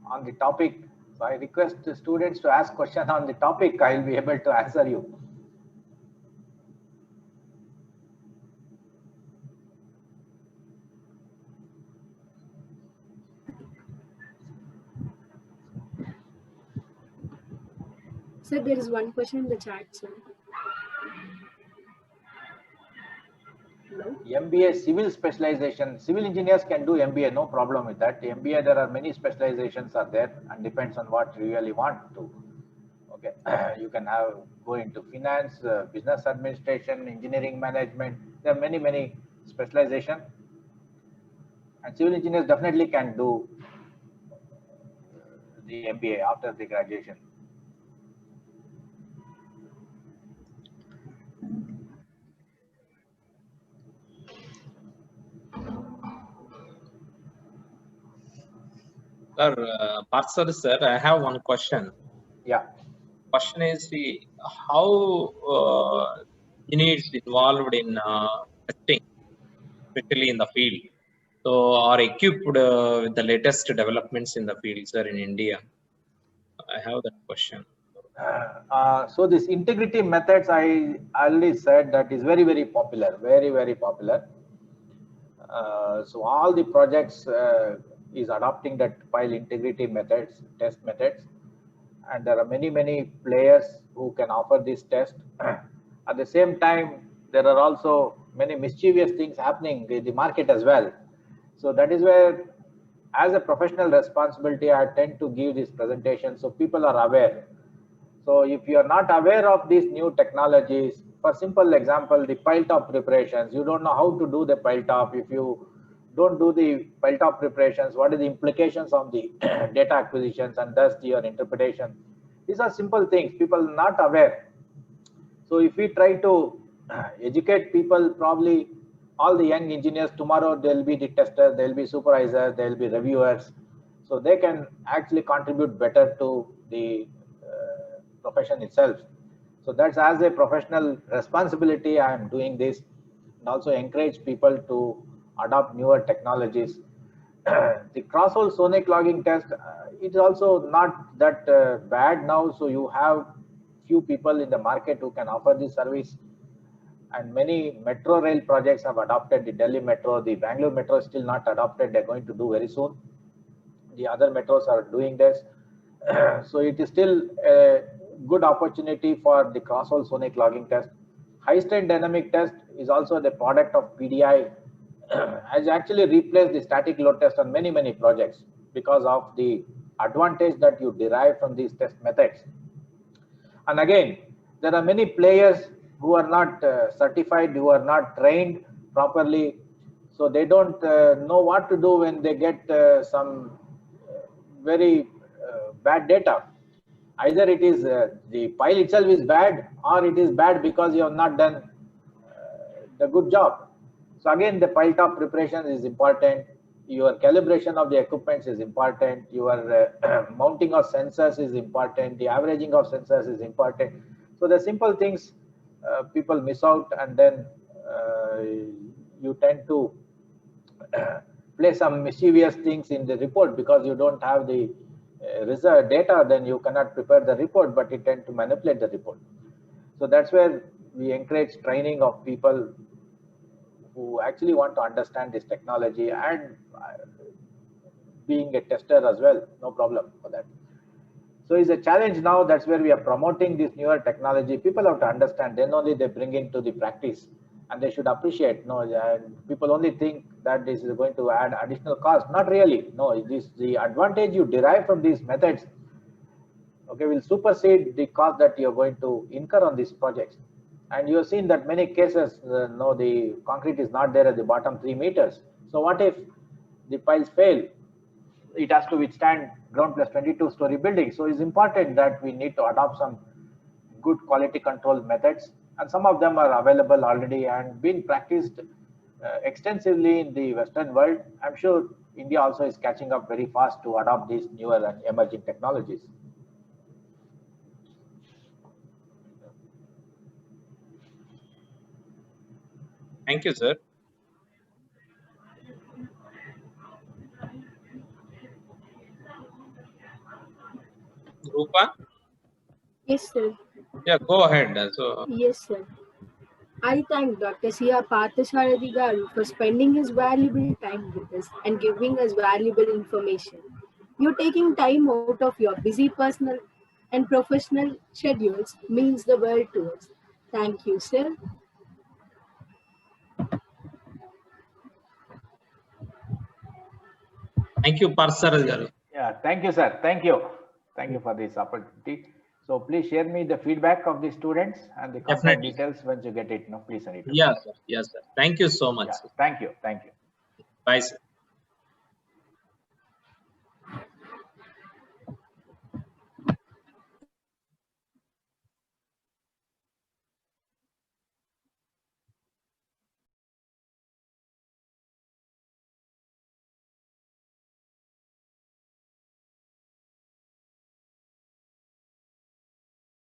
on the topic. So I request the students to ask question on the topic. I'll be able to answer you. Sir, there is one question in the chat, sir. Hello? MBA civil specialization. Civil engineers can do MBA, no problem with that. MBA, there are many specializations are there and depends on what you really want to. Okay, you can have go into finance, business administration, engineering management. There are many specialization, and civil engineers definitely can do the MBA after the graduation. Sir, Parsar sir, I have one question. Yeah. Question is how engineers involved in testing, especially in the field, so are equipped with the latest developments in the field, sir, in India? I have that question. So this integrity methods, I already said that is very popular, very popular. So all the projects is adopting that file integrity methods, test methods, and there are many players who can offer this test. At the same time, there are also many mischievous things happening in the market as well. So that is where, as a professional responsibility, I tend to give this presentation so people are aware. So if you are not aware of these new technologies, for simple example, the pile top preparations, you don't know how to do the pile top. If you don't do the pile top preparations, what are the implications of the data acquisitions and thus your interpretation? These are simple things, people are not aware. So if we try to educate people, probably all the young engineers tomorrow, they'll be the testers, they'll be supervisors, they'll be reviewers. So they can actually contribute better to the profession itself. So that's as a professional responsibility, I am doing this, and also encourage people to adopt newer technologies. The cross-hole sonic logging test, it's also not that bad now. So you have few people in the market who can offer this service, and many metro rail projects have adopted the Delhi Metro. The Bangalore Metro is still not adopted. They're going to do very soon. The other metros are doing this. So it is still a good opportunity for the cross-hole sonic logging test. High strength dynamic test is also the product of PDI. Has actually replaced the static load test on many projects because of the advantage that you derive from these test methods. And again, there are many players who are not certified, who are not trained properly, so they don't know what to do when they get some very bad data. Either it is the pile itself is bad, or it is bad because you have not done the good job. So again, the pile top preparation is important. Your calibration of the equipment is important. Your mounting of sensors is important. The averaging of sensors is important. So the simple things people miss out, and then you tend to play some mischievous things in the report because you don't have the result data. Then you cannot prepare the report, but you tend to manipulate the report. So that's where we encourage training of people who actually want to understand this technology and being a tester as well, no problem for that. So it's a challenge now. That's where we are promoting this newer technology. People have to understand, then only they bring into the practice, and they should appreciate. No, people only think that this is going to add additional cost. Not really. No, this the advantage you derive from these methods, okay, will supersede the cost that you're going to incur on these projects. And you have seen that many cases, no, the concrete is not there at the bottom 3 meters. So what if the piles fail? It has to withstand ground plus 22-story building. So it's important that we need to adopt some good quality control methods, and some of them are available already and being practiced extensively in the Western world. I'm sure India also is catching up very fast to adopt these newer and emerging technologies. Thank you, sir. Rupa? Yes, sir. Yeah, go ahead. Yes, sir. I thank Dr. C.R. Parthasarathi Garu for spending his valuable time with us and giving us valuable information. You taking time out of your busy personal and professional schedules means the world to us. Thank you, sir. Thank you, Parthasarathi garu. Yeah, thank you, sir. Thank you. Thank you for this opportunity. So please share me the feedback of the students and the contact Definitely. details once you get it. No, please send it. Yes, sir. Yes, sir. Thank you so much. Yeah, thank you. Thank you. Bye, sir.